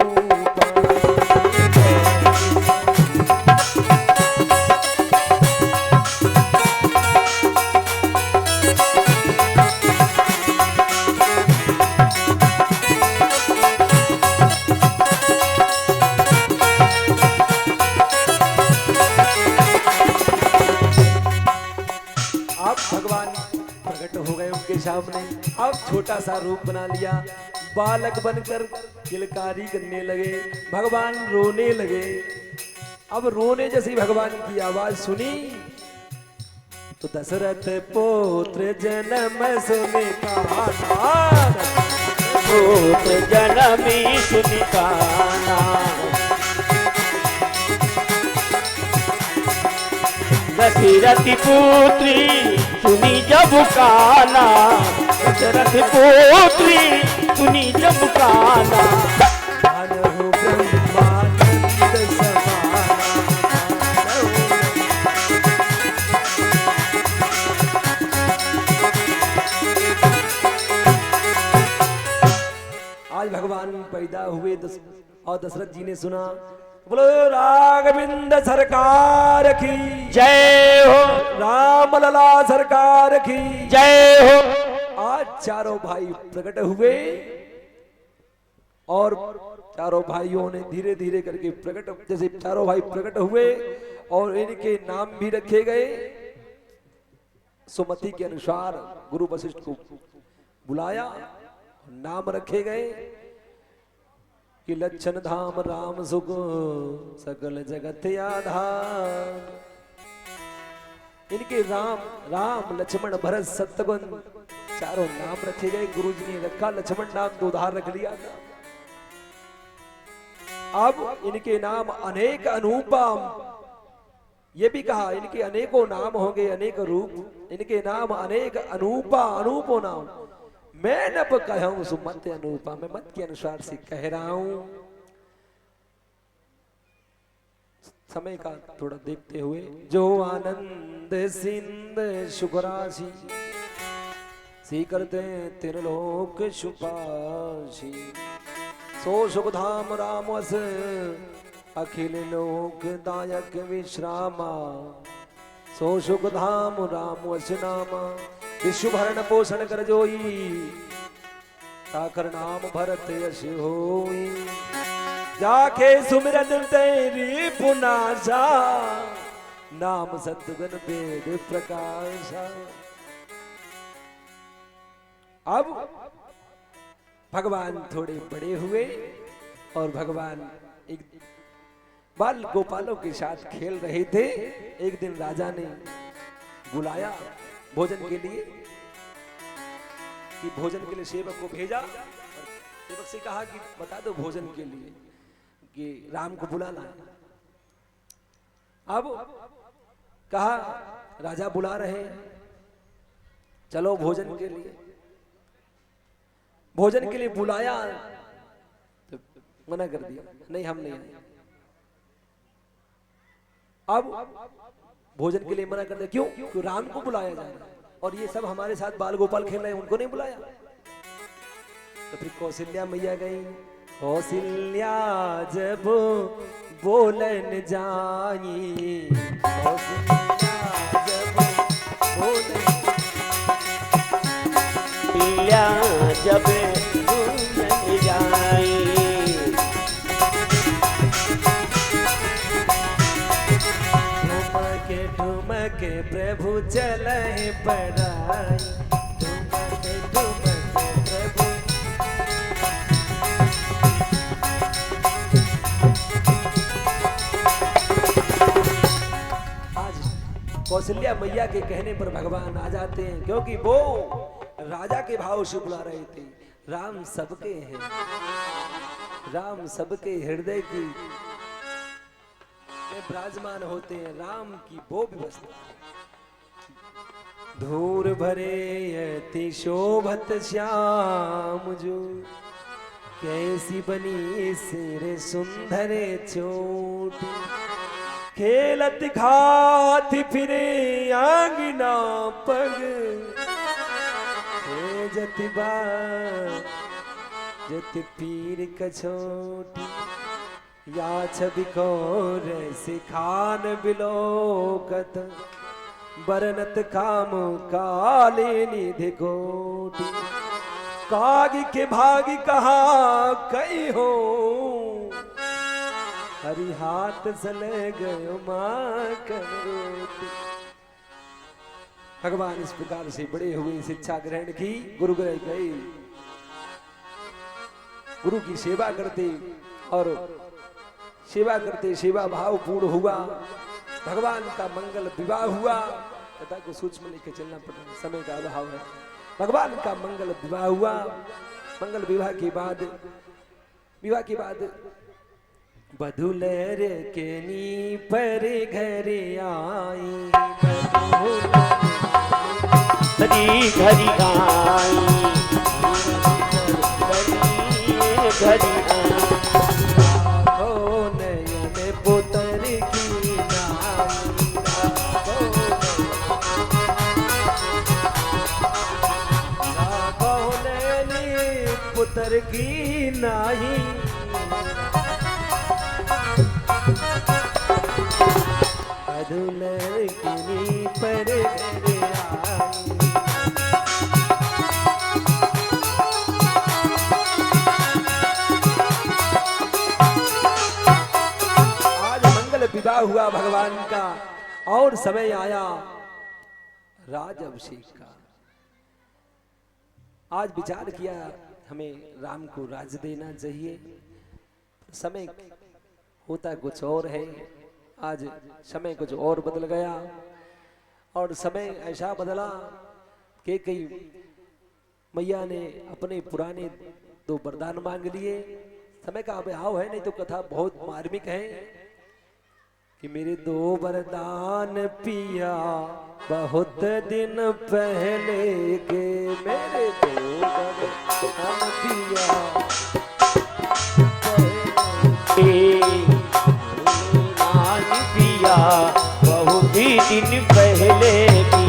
भगवान प्रकट हो गए उनके सामने। अब छोटा सा रूप बना लिया, बालक बनकर किलकारी करने लगे, भगवान रोने लगे। अब रोने जैसी भगवान की आवाज सुनी तो दशरथ पुत्र जन्म सुनि काना, पुत्र जनमी सुनि काना, दशरथ पुत्री सुनी जब काना, दशरथ पुत्री सुनी जब काना, आज भगवान पैदा हुए और दशरथ जी ने सुना। बोलो राघविंद सरकार की जय हो, राम लला सरकार की जय हो। आज चारों भाई प्रकट हुए और चारों भाइयों ने धीरे धीरे करके प्रकट, जैसे चारों भाई प्रकट हुए और इनके नाम भी रखे गए। सुमति के अनुसार गुरु वशिष्ठ को बुलाया, नाम रखे गए कि लक्षण धाम राम सुख सकल जगत आधार। इनके राम लक्ष्मण भरत शत्रुघ्न चारों नाम रखे गए। गुरु जी ने रखा लक्ष्मण नाम तो उधार रख लिया था। अब इनके नाम अनेक अनुपम, ये भी कहा इनके अनेकों नाम होंगे, अनेक रूप। इनके नाम अनेक अनूपा, अनूपो नाम मैं न कहूं सुमत अनूपा, मैं मत के अनुसार से कह रहा हूं। समय का थोड़ा देखते हुए, जो आनंद सिंध शुक्राशी सी करते त्रिलोक सुपाशी, सो सुख धाम रामवस अखिल लोक दायक विश्रामा, सो सुख धाम रामवस नामा, विश्व भरण पोषण कर जोई, ताकर नाम भरत यश होई, जाके सुमिरन तेरी पुनासा, नाम सतगुण वेद प्रकाशा। अब भगवान थोड़े बड़े हुए और भगवान एक बाल गोपालों के साथ खेल रहे थे। एक दिन राजा ने बुलाया भोजन के लिए, कि भोजन के लिए सेवक को भेजा। सेवक से कहा कि बता दो भोजन के लिए कि राम को बुलाना है। अब कहा राजा बुला रहे हैं, चलो भोजन के लिए। भोजन के लिए बुलाया तो मना कर दिया, नहीं हम नहीं आए। अब भोजन के लिए मना कर दिया, क्यों? क्यों राम को बुलाया जा रहा है और ये सब हमारे साथ बाल गोपाल खेल रहे हैं, उनको नहीं बुलाया। तो फिर कौशल्या मैया गई। कौशल्या जब बोलन जाई, कौशल्या जब बोलन जब भूल जाई, ठुमके ठुमके प्रभु चले पराई, ठुमके ठुमके प्रभु। आज कौशल्या मैया के कहने पर भगवान आ जाते हैं, क्योंकि वो राजा के भाव से बुला रहे थे। राम सबके हैं, राम सबके हृदय की में विराजमान होते हैं। राम की वो व्यवस्था। धूर भरे अति शोभत श्याम जो, कैसी बनी सिर सुंदर चोटी, खेलत खाती फिरे आंगना पग, जतिबा जति पीर कछोटी, या छवि को सिखान बिलोकत, बरनत काम काले निधि कोटि, काग के भाग कहा कई हो, हरि हाथ सले गयो माँ करोटी। भगवान इस प्रकार से बड़े हुए, शिक्षा ग्रहण की, गुरु गए गए, गुरु की सेवा करते और सेवा करते सेवा भाव पूर्ण हुआ। भगवान का मंगल विवाह हुआ। कथा को सूक्ष्म लेके चलना पड़ा, समय का अभाव है। भगवान का मंगल विवाह हुआ। मंगल विवाह के बाद बधुलर के नी पर घर आई, घरी घरी आई, घरी नयन पुतर की नयन पुतर की नाही, अधुलर की पर पूरा हुआ भगवान का और समय आया राज अभिषेक का। आज विचार किया हमें राम को राज देना चाहिए, समय होता कुछ और है। आज समय कुछ और बदल गया और समय ऐसा बदला कि कई मैया ने अपने पुराने 2 वरदान मांग लिए। समय का अभाव है, नहीं तो कथा बहुत मार्मिक है कि मेरे 2 वरदान पिया बहुत दिन पहले के, मेरे 2 वरदान पिया वरदान पिया बहुत ही दिन पहले की।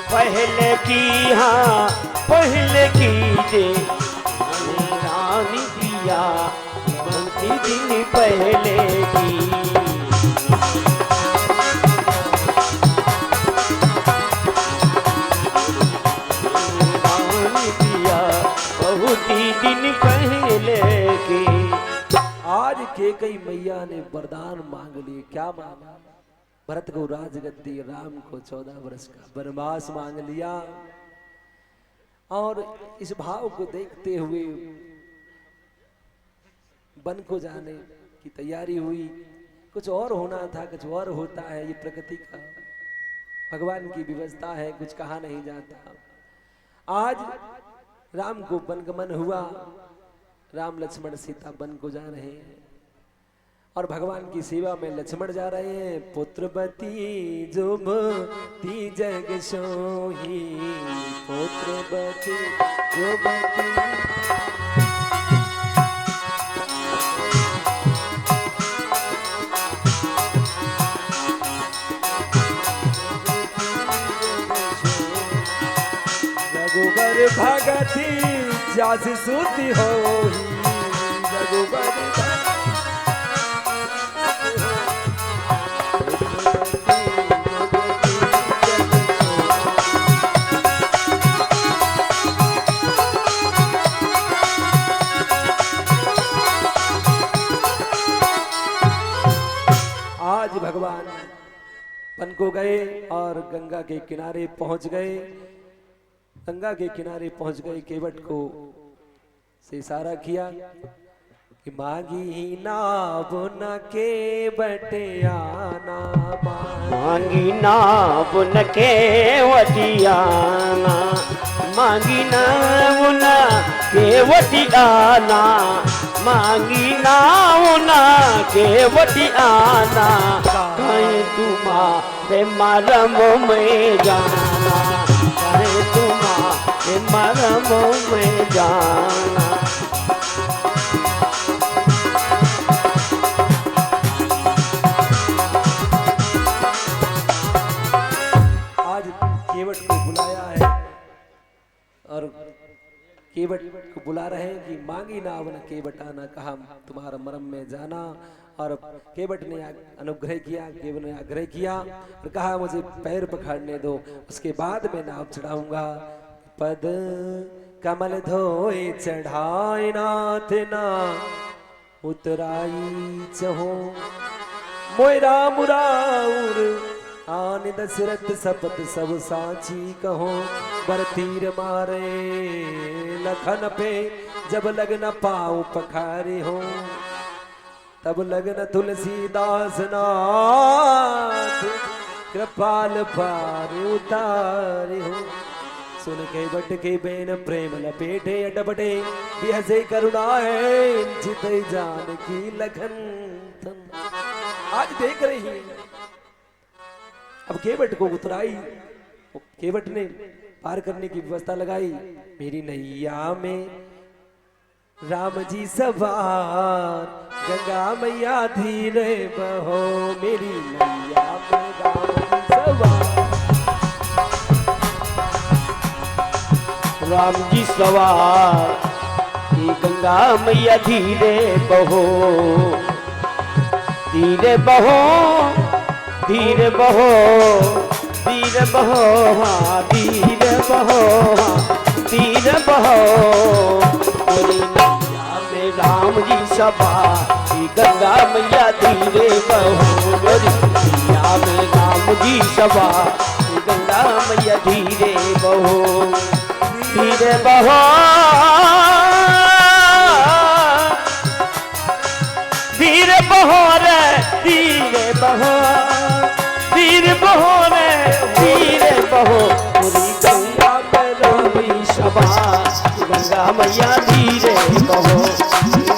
पहले की हाँ पहले की जे रानी पिया बहुत ही दिन पहले की। बहुत ही दिन पहले की। आज के कई मैया ने वरदान मांग लिए। क्या मांगा? भरत को राजगद्दी, राम को 14 वर्ष का वनवास मांग लिया। और इस भाव को देखते हुए वन को जाने की तैयारी हुई। कुछ और होना था, कुछ और होता है, ये प्रकृति का भगवान की व्यवस्था है, कुछ कहा नहीं जाता। आज राम को वनगमन हुआ, राम लक्ष्मण सीता वन को जा रहे हैं और भगवान की सेवा में लक्ष्मण जा रहे हैं। पुत्रवती जुमती जग सोही, पुत्रवती जुमती। रघुबर भगति जास सुधि होही, रघुबर भगवान वन को गए और गंगा के किनारे पहुंच गए। गंगा के किनारे पहुंच गए, केवट को से इशारा किया कि मांगी ना बुन के बटियाना, मांगी ना बुन के वटियाना, मांगी ना बुन के वटियाना, मांगी ना बुन के वटियाना। कहीं तुम्हारे मरम में जाना, कहीं तुम्हारे मरम में जाना। केवट को बुलाया है और केवट को बुला रहे हैं कि मांगी ना वन केवटाना, कहा तुम्हारा मरम में जाना। और केवट ने अनुग्रह किया, केवट ने आग्रह किया और कहा मुझे पैर पकड़ने दो, उसके बाद मैं नाव चढ़ाऊंगा। पद कमल धोए चढ़ाए नाथ ना, उतराई चहो मोयरा मुराउर, आन दशरथ सपत सब साची कहो। बर तीर मारे लखन पे, जब लगन पाऊं पखारे हो, तब लगन तुलसीदास नाथ, कृपाल पार उतारे हो। सुन के बट के बेन प्रेम लपेटे अटपटे, बिहसे करुणा है जित जान की लखन तन। आज देख रही है अब केवट को उतराई, केवट ने पार करने की व्यवस्था लगाई। मेरी नैया में राम जी सवार, गंगा मैया धीरे बहो, मेरी नैया में राम जी सवार। राम जी सवार, ये गंगा मैया धीरे बहो, धीरे बहो, धीरे बहो, धीरे धीर बहो हाँ धीर बहो हाँ धीर बहो मोरी नैया में राम जी सवारी गंगा मैया धीरे बहो मोरी नैया में राम जी सवारी गंगा मैया धीरे बहो धीरे बहो धीरे बहो रे धीरे बहो धीरे बहो रे धीरे बहो पूरी गंगा में रामी सवार गंगा मैया धीरे बहो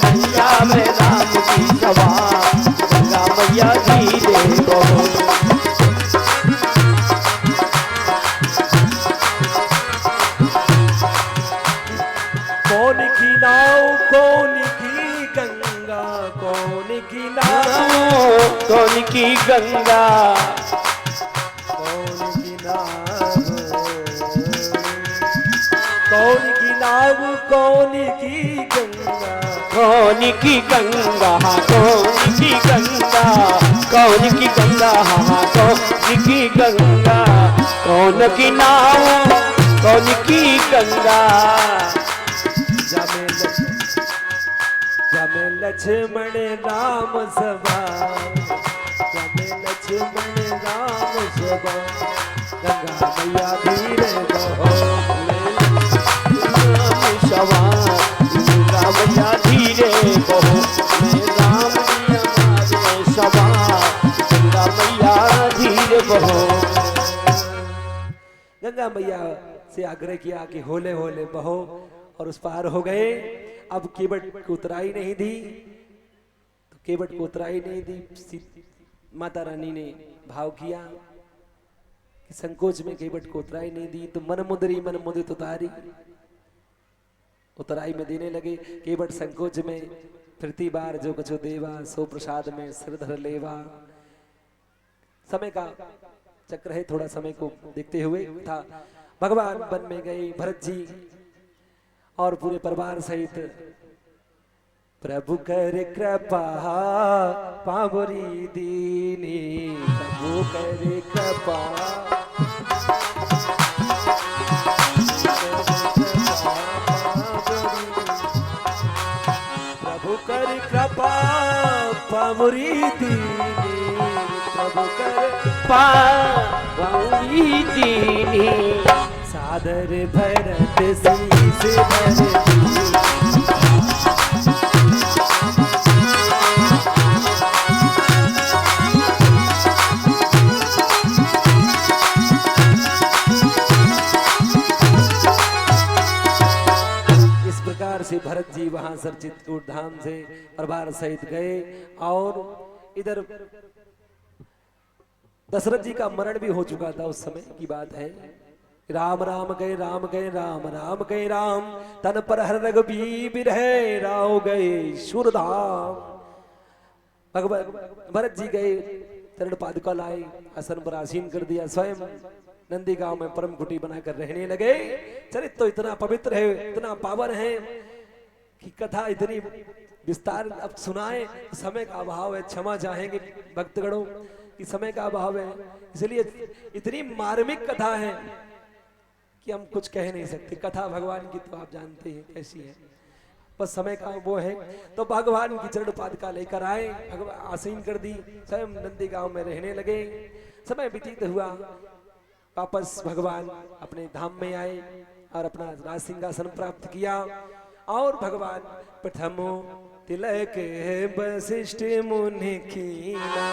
गंगा में राम की सवार गंगा मैया धीरे बहो कौन की नाव कौन की गंगा कौन की नाव कौन की गंगा कौन की नाव कौन की नाव कौन की गंगा कौन की गंगा कौन की गंगा कौन की गंगा कौन की गंगा कौन की नाव कौन की गंगा जमे लक्ष्मण राम सभा जमे लक्ष्मण राम सभा गंगा मैया धीरे बहो सवार गंगा मैया धीरे बहो राम सवार गंगा मैया धीरे बहो गंगा मैया से आग्रह किया कि होले होले बहो और उस पार हो गए। अब केवट को उतराई नहीं दी तो केवट को उतराई नहीं दी माता रानी ने भाव किया कि संकोच में केवट को उतराई नहीं दी तो मन मुदित उतारी उतराई में देने लगे। केवट संकोच में प्रति बार जो कछु देवा सो प्रसाद में सिरधर लेवा। समय का चक्र है, थोड़ा समय को देखते हुए था भगवान वन में गए भरत जी और पूरे परिवार सहित। प्रभु कर कृपा पावरी दीनी प्रभु कर कृपा प्रभु कर कृपा पावरी दीनी प्रभु कर पावरी दीनी सादर भरत शीस धरती इस प्रकार से भरत जी वहां सरचित्रकूट धाम से परिवार सहित गए। और इधर दशरथ जी का मरण भी हो चुका था, उस समय की बात है। राम राम गए राम गए राम राम गए राम तन पर हर रघुबीर है राव गए सुरधाम। भगवान भरत जी गए, चरण पादुका लाए, आसन पर आसीन कर दिया, स्वयं नंदी गांव में परम कुटी बनाकर रहने लगे। चरित्र तो इतना पवित्र है, इतना पावन है कि कथा इतनी विस्तार अब सुनाए, समय का अभाव है, क्षमा चाहेंगे भक्तगणों कि समय का अभाव है, इसलिए इतनी मार्मिक कथा है कि हम कुछ कह नहीं सकते। कथा भगवान की तो आप जानते हैं कैसी है, बस समय का वो है। तो भगवान की चरण पादुका लेकर आए, भगवान आसीन कर दी, स्वयं नंदी गांव में रहने लगे। समय व्यतीत हुआ, वापस भगवान अपने धाम में आए और अपना राज सिंहासन प्राप्त किया। और भगवान प्रथमो तिलक वशिष्ठ मुनि कीना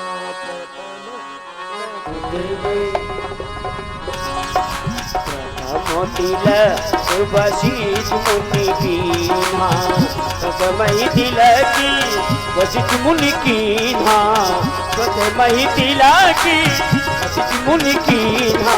तिलक वशिष्ठ मुनि कीना प्रथमहि तिलक वशिष्ठ मुनि कीना प्रथमहि तिलक वशिष्ठ मुनि कीना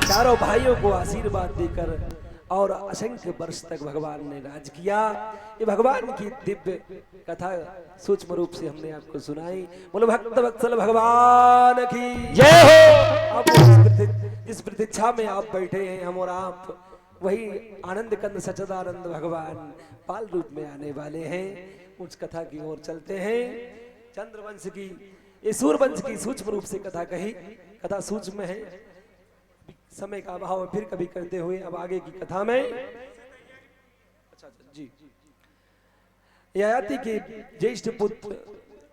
चारों भाइयों को आशीर्वाद देकर और असंख्य वर्ष तक भगवान ने राज किया। ये भगवान की दिव्य कथा सूक्ष्म रूप से हमने आपको सुनाई। बोलो भक्त वत्सल भगवान की जय हो। अब जिस प्रतीक्षा में आप बैठे हैं हम और आप, वही आनंद कंद सच्चिदानंद भगवान पाल रूप में आने वाले हैं। उस कथा की ओर चलते हैं। चंद्रवंश की, ये सूर्यवंश की सूक्ष्म रूप से कथा कही। कथा सूक्ष्म है, समय का अभाव फिर कभी करते हुए अब आगे की कथा में। अच्छा जी, ययाति के ज्येष्ठ पुत्र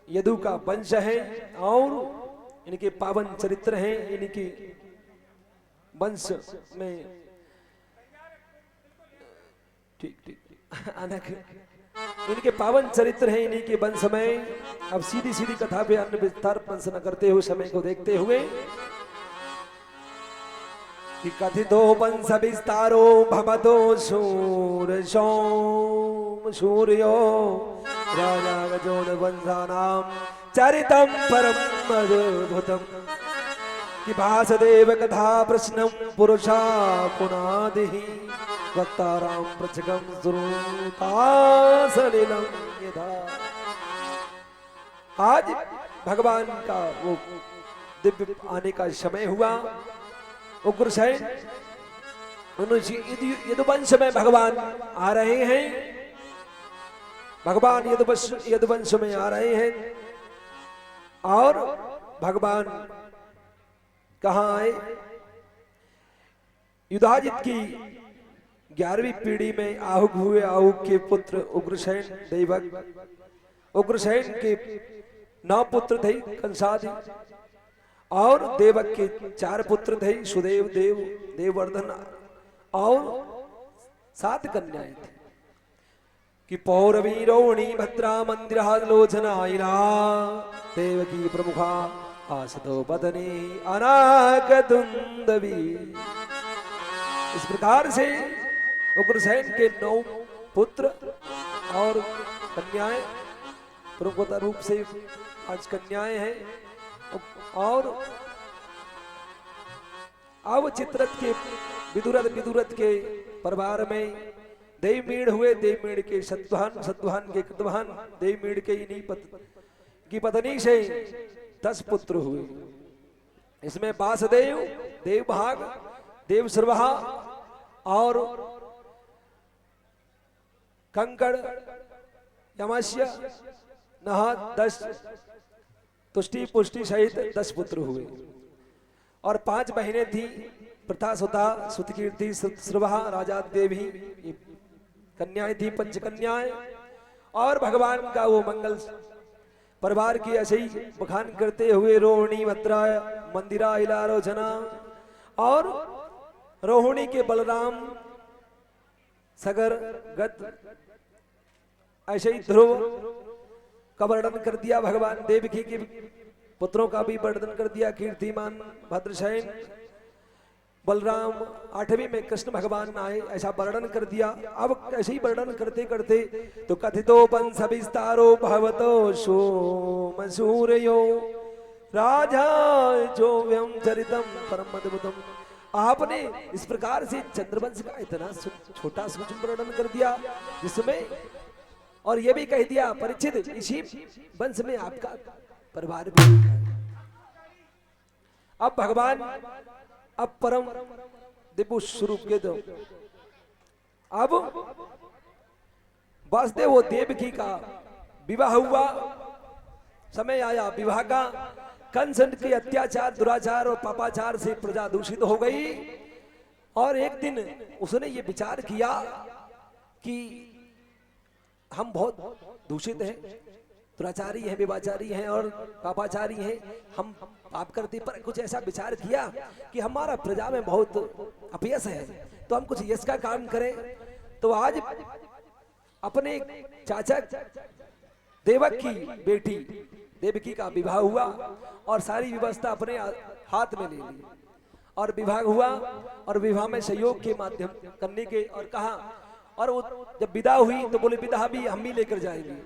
यदु का वंश है और इनके पावन चरित्र हैं। इनके वंश में ठीक अनक इनके पावन चरित्र हैं। इन्हीं के वंश में अब सीधी सीधी कथा पे अन्य विस्तार पंच न करते हुए समय को देखते हुए कि कथितो वंश विस्तारो भवतो सूर्यो राजा गजोन वंशानाम चरितम परम अद्भुतम कि वासुदेव कथा प्रश्नम पुरुषा पुनादिहि वक्ताराम प्रचकम श्रुता सलिलम यथा। आज भगवान का वो दिव्य आने का समय हुआ। उग्रसेन यदुवंश में भगवान आ रहे हैं। भगवान यदुवंश में आ रहे हैं और भगवान कहाँ आए? युधाजित की 11वीं पीढ़ी में आहुक हुए। आहुक के पुत्र उग्रसेन दैवक। उग्रसेन के 9 पुत्र थे कंसादि और देवक के 4 पुत्र थे सुदेव, देव, देववर्धन और 7 कन्याएं थी कि पौरवी रोहिणी भद्रा मंदिरालोचना देवकी प्रमुखा आसतो पत्नी अनाकदुंदवी। इस प्रकार से उग्रसेन के 9 पुत्र और कन्याएं, प्रमुखता रूप से 5 कन्याएं हैं। और अब चित्रत के विदुरथ के परिवार में देवमीड़ हुए। देवमीड़ के सत्वाहन के कृतवाहन, देवमीड़ के इन्हीं की पत्नी से 10 पुत्र हुए। इसमें वासुदेव, देवभाग, देवसर्वहा और कंकड़, यमस्य, नहा 10 तुष्टि पुष्टि सहित 10 पुत्र हुए। और 5 बहनें थी, प्रथा सुता, सुतकीर्ति, श्रवा, राजा देवी कन्याएं थी, 5 कन्याएं। और भगवान का वो मंगल परिवार की ऐसे ही बखान करते हुए रोहिणी भद्रा मंदिरा इलारोचना और रोहिणी के बलराम, सगर, गद, ऐसे ही ध्रुव का वर्णन कर दिया। भगवान देवकी के पुत्रों का भी वर्णन कर दिया। कीर्तिमान, भद्रसेन, बलराम, 8वीं में कृष्ण भगवान आए, ऐसा वर्णन कर दिया। अब ऐसे ही वर्णन करते करते तो कथितो वंश विस्तारो भवतो सोम सूर्यो राजा जो व्यम चरितम परम अद्भुतम। आपने इस प्रकार से चंद्रवंश का इतना छोटा सूक्ष्म वर्णन कर दिया, जिसमें और ये भी कह दिया परिचित इसी वंश में आपका परिवार भी है। अब भगवान अब परम दिव्य स्वरूप के दो। अब वासुदेव वो देवकी का विवाह हुआ। समय आया विवाह का। कंस के अत्याचार, दुराचार और पापाचार से प्रजा दूषित हो गई। और एक दिन उसने ये विचार किया कि हम बहुत दूषित हैं, दुराचारी हैं, विवाचारी हैं और पापाचारी हैं, हम पाप करते। पर कुछ ऐसा विचार किया कि हमारा प्रजा में बहुत अपयश है, तो हम कुछ यश का काम करें। तो आज अपने चाचा देवक की बेटी देवकी का विवाह हुआ और सारी व्यवस्था अपने हाथ में ले ली और विवाह हुआ। और विवाह में सहयोग के माध्यम करने के और कहा। और वो जब विदा हुई तो बोले विदा भी हम ही लेकर जाएंगे।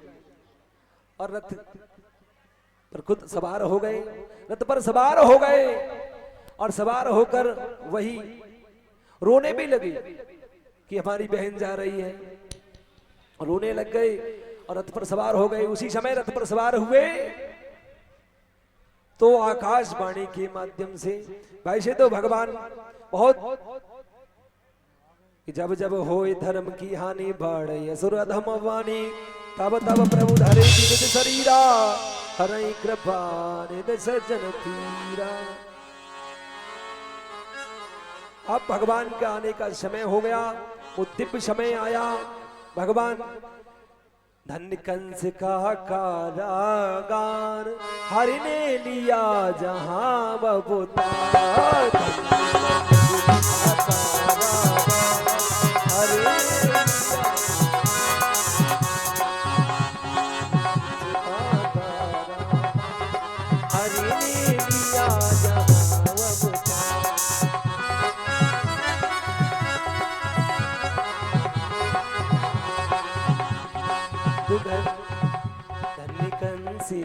और रथ पर खुद सवार हो गए, रथ पर सवार हो गए और सवार होकर वही रोने भी लगे कि हमारी बहन जा रही है, रोने लग गए और रथ पर सवार हो गए। उसी समय रथ पर सवार हुए तो आकाशवाणी के माध्यम से, वैसे तो भगवान बहुत कि जब जब होए धर्म की हानि बढ़े असुर अधम वाणी, तब तब प्रभु धरे निज शरीरा, हरई कृपा निध सज्जन तीरा। अब भगवान के आने का समय हो गया, वो दिव्य समय आया। भगवान धन्य कंस का कारागार, हरि ने लिया जहां बबूतार।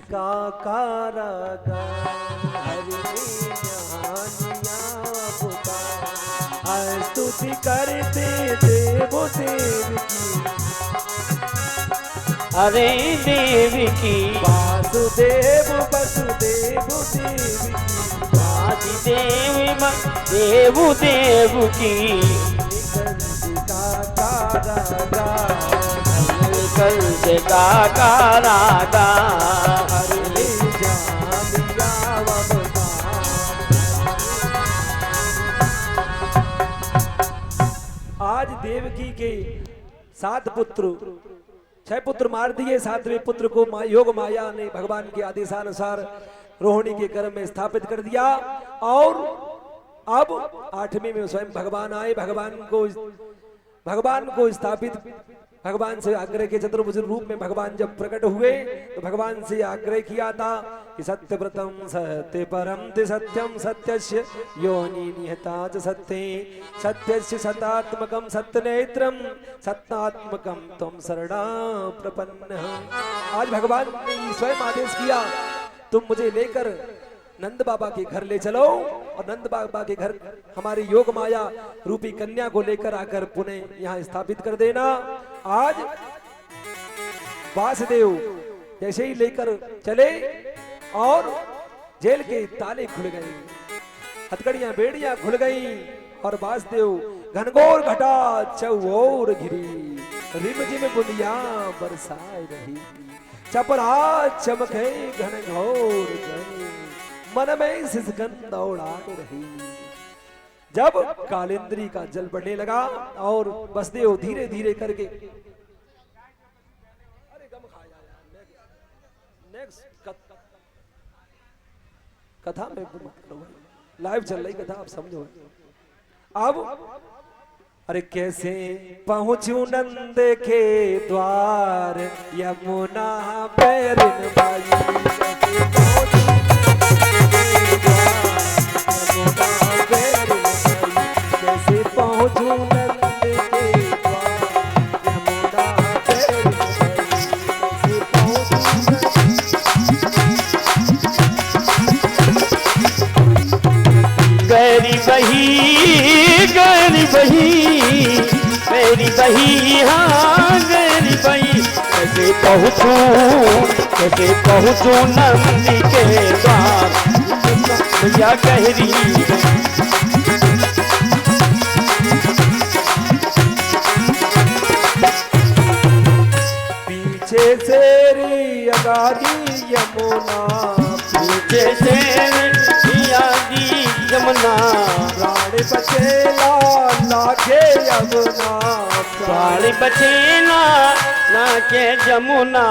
का कारागार, हरि ने ज्ञानिया पुकार। स्तुति करते देव देव की, अरे देव की वासुदेव वसुदेव देव की, आदिदेव देव देव की। कंस का कारागार, कंस का कारागार, आज देवकी के 7 पुत्र, 6 पुत्र मार दिए, 7वें पुत्र को योग माया ने भगवान के आदेशानुसार रोहिणी के गर्भ में स्थापित कर दिया। और अब 8वें में स्वयं भगवान आए। भगवान को स्थापित, भगवान से आग्रह के चतुर्भुज रूप में भगवान जब प्रकट हुए तो भगवान से आग्रह किया था कि सत्यव्रतम सत्य परम ते सत्यम, सत्यस्य योनि निहता च सत्ये, सत्यस्य सतात्मकम सत्यनेत्रम, सत्यात्मकम त्वं शरणा प्रपन्न। आज भगवान ने स्वयं आदेश किया, तुम मुझे लेकर नंद बाबा के घर ले चलो और नंद बाबा के घर हमारी योग माया रूपी कन्या को लेकर आकर पुनः यहाँ स्थापित कर देना। आज वासुदेव जैसे ही लेकर चले और जेल के ताले खुल गए, हथकड़ियां बेड़ियां खुल गई और वासुदेव घनघोर घटा चौओर घिरी, रिमझिम बुंदियां बरसाए रही, चपरा चमके घनघोर गई, मन में सिसकन उड़ा रही। जब कालिंद्री का जल बढ़ने लगा और वसुदेव धीरे धीरे करके, अरे गम खाया यार, नेक्स्ट कथा में लाइव चल रही कथा, आप समझो। अब अरे कैसे पहुंचू नंद के द्वार, यमुना पैरिन बाई, गरी बही मेरी बही, हाँ गरी बही। कैसे पहुँचूं नंदी के द्वार, या गहरी पीछे से री अगारी यमुना, पीछे से आदि यमुना, प्राण बचेला नाके यमुना, प्राण बचेला नाके यमुना।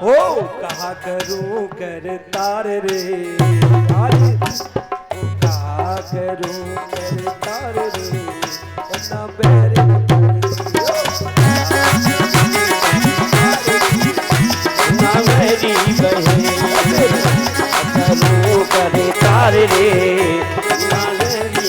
हो कहा करूं कर तार रे, कहा करूं कर तार रे, ना बैर ना मेरी बहन करूं कर तार रे, ना मेरी।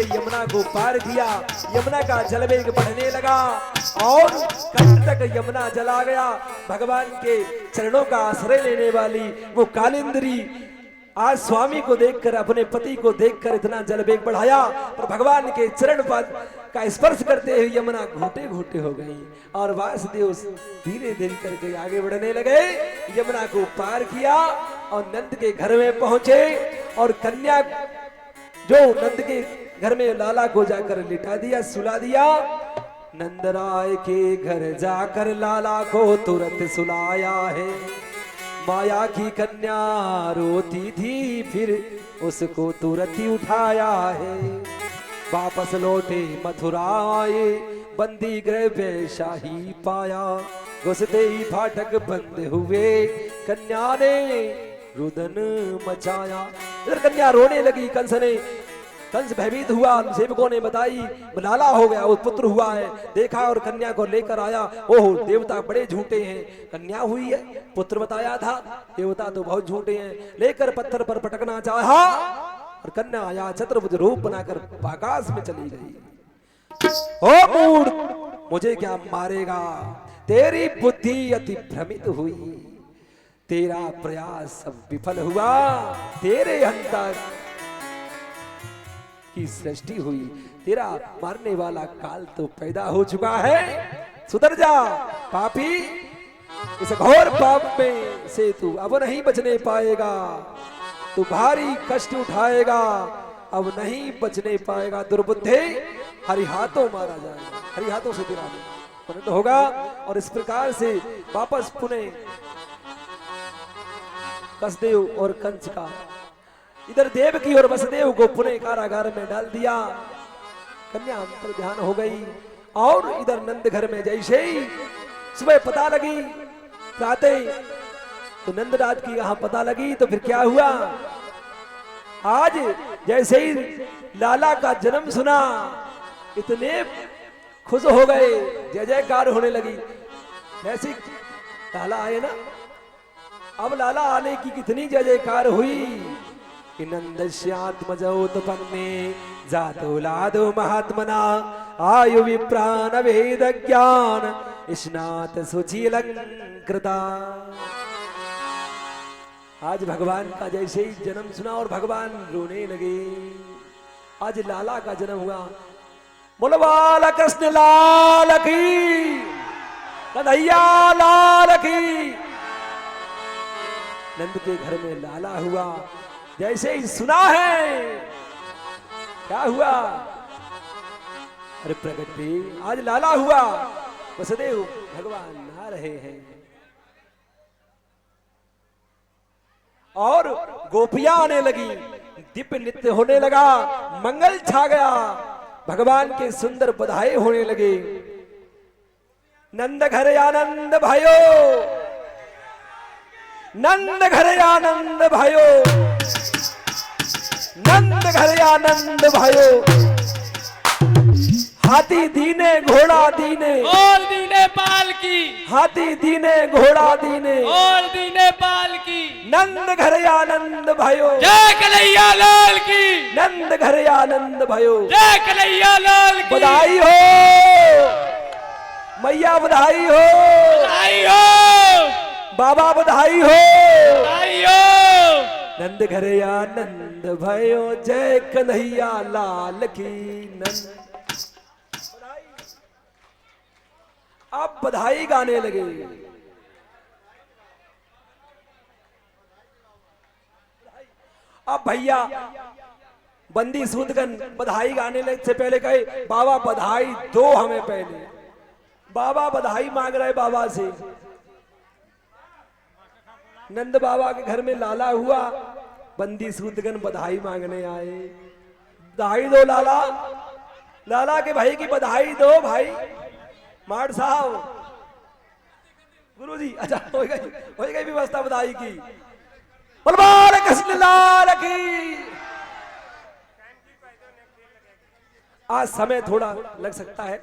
यमुना को पार किया यमुना का जलवेग बढ़ने लगा और कंठ तक यमुना जला गया। भगवान के चरणों का आश्रय लेने वाली वो कालिंदी आज स्वामी को देखकर, अपने पति को देखकर इतना जलवेग बढ़ाया, पर भगवान के चरण पद का स्पर्श करते हुए यमुना घोटे घोटे हो गई और वासुदेव धीरे धीरे करके आगे बढ़ने लगे। यमुना को पार किया और नंद के घर में पहुंचे और कन्या जो नंद के घर में लाला को जाकर लिटा दिया, सुला दिया। नंदराय के घर जाकर लाला को तुरंत सुलाया है। माया की कन्या रोती थी, फिर उसको तुरंत ही उठाया है। वापस लौटे मथुरा आए, बंदी गृह पे शाही पाया। घुसते ही फाटक बंद हुए, कन्या ने रुदन मचाया। इधर कन्या रोने लगी, कंस भयभीत हुआ, सेवकों ने बताई लाला हो गया, वो पुत्र हुआ है। देखा और कन्या को लेकर आया। ओह देवता बड़े झूठे हैं, कन्या हुई है, पुत्र बताया था, देवता तो बहुत झूठे हैं। लेकर पत्थर पर पटकना चाहा और कन्या आया चतुर्भुज रूप बनाकर आकाश में चली गई। ओ मूर्ख, मुझे क्या मारेगा? तेरी बुद्धि अति भ्रमित हुई, तेरा प्रयास सब विफल हुआ, तेरे अंतर की सृष्टि हुई, तेरा मारने वाला काल तो पैदा हो चुका है। सुधर जा पापी, इस घोर पाप में से तू अब नहीं बचने पाएगा, तू भारी कष्ट उठाएगा, अब नहीं बचने पाएगा। दुर्बुद्धे, हरि हाथों मारा जाएगा, हरि हाथों से तेरा पतन होगा। और इस प्रकार से वापस पुनः कसदेव और कंस का इधर देवकी और वसुदेव को पुनः कारागार में डाल दिया। कन्या अंतर ध्यान हो गई और इधर नंद घर में जैसे ही सुबह पता लगी प्रातः, तो नंद रात की यहाँ पता लगी तो फिर क्या हुआ? आज जैसे ही लाला का जन्म सुना, इतने खुश हो गए, जय जयकार होने लगी। ऐसी लाला आए ना, अब लाला आने की कितनी जय जयकार हुई। नंदस्यात्मजोत्पन्ने जातो लादो महात्मना, आयु विप्राण वेद ज्ञान स्नात सुचीलंकृता। आज भगवान का जैसे ही जन्म सुना और भगवान रोने लगे। आज लाला का जन्म हुआ। बोलो बाला कृष्ण लाल की, कन्हैया लाल की। नंद के घर में लाला हुआ, जैसे ही सुना है क्या हुआ? अरे प्रगट भी आज लाला हुआ, वसुदेव भगवान आ रहे हैं। और गोपियां आने लगी, दिव्य नृत्य होने लगा, मंगल छा गया, भगवान के सुंदर बधाई होने लगे। नंद घर आनंद भयो, नंद घर आनंद भयो, नंद घर आनंद भयो। हाथी दीने घोड़ा दीने, और दीने पाल की, हाथी दीने घोड़ा दीने, और दीने पाल की। नंद घर आनंद भयो, जय कन्हैया लाल की, नंद घर आनंद भयो। जय कन्हैया लाल की। बधाई हो मैया, बधाई हो, बधाई हो बाबा, बधाई हो। बधाई हो। नंद घर आनंद भयो, जय कन्हैया लाल की। नंद अब बधाई गाने लगे। अब भैया बंदी सूदगन बधाई गाने से पहले कहे, बाबा बधाई दो हमें पहले। बाबा बधाई मांग रहे बाबा से। नंद बाबा के घर में लाला हुआ, बंदी सूदगन बधाई मांगने आए। बधाई दो लाला, लाला के भाई की बधाई दो भाई। मार साहब, गुरुजी, अच्छा हो गई व्यवस्था बधाई की। बलवान कृष्ण लाल की। आज समय थोड़ा लग सकता है।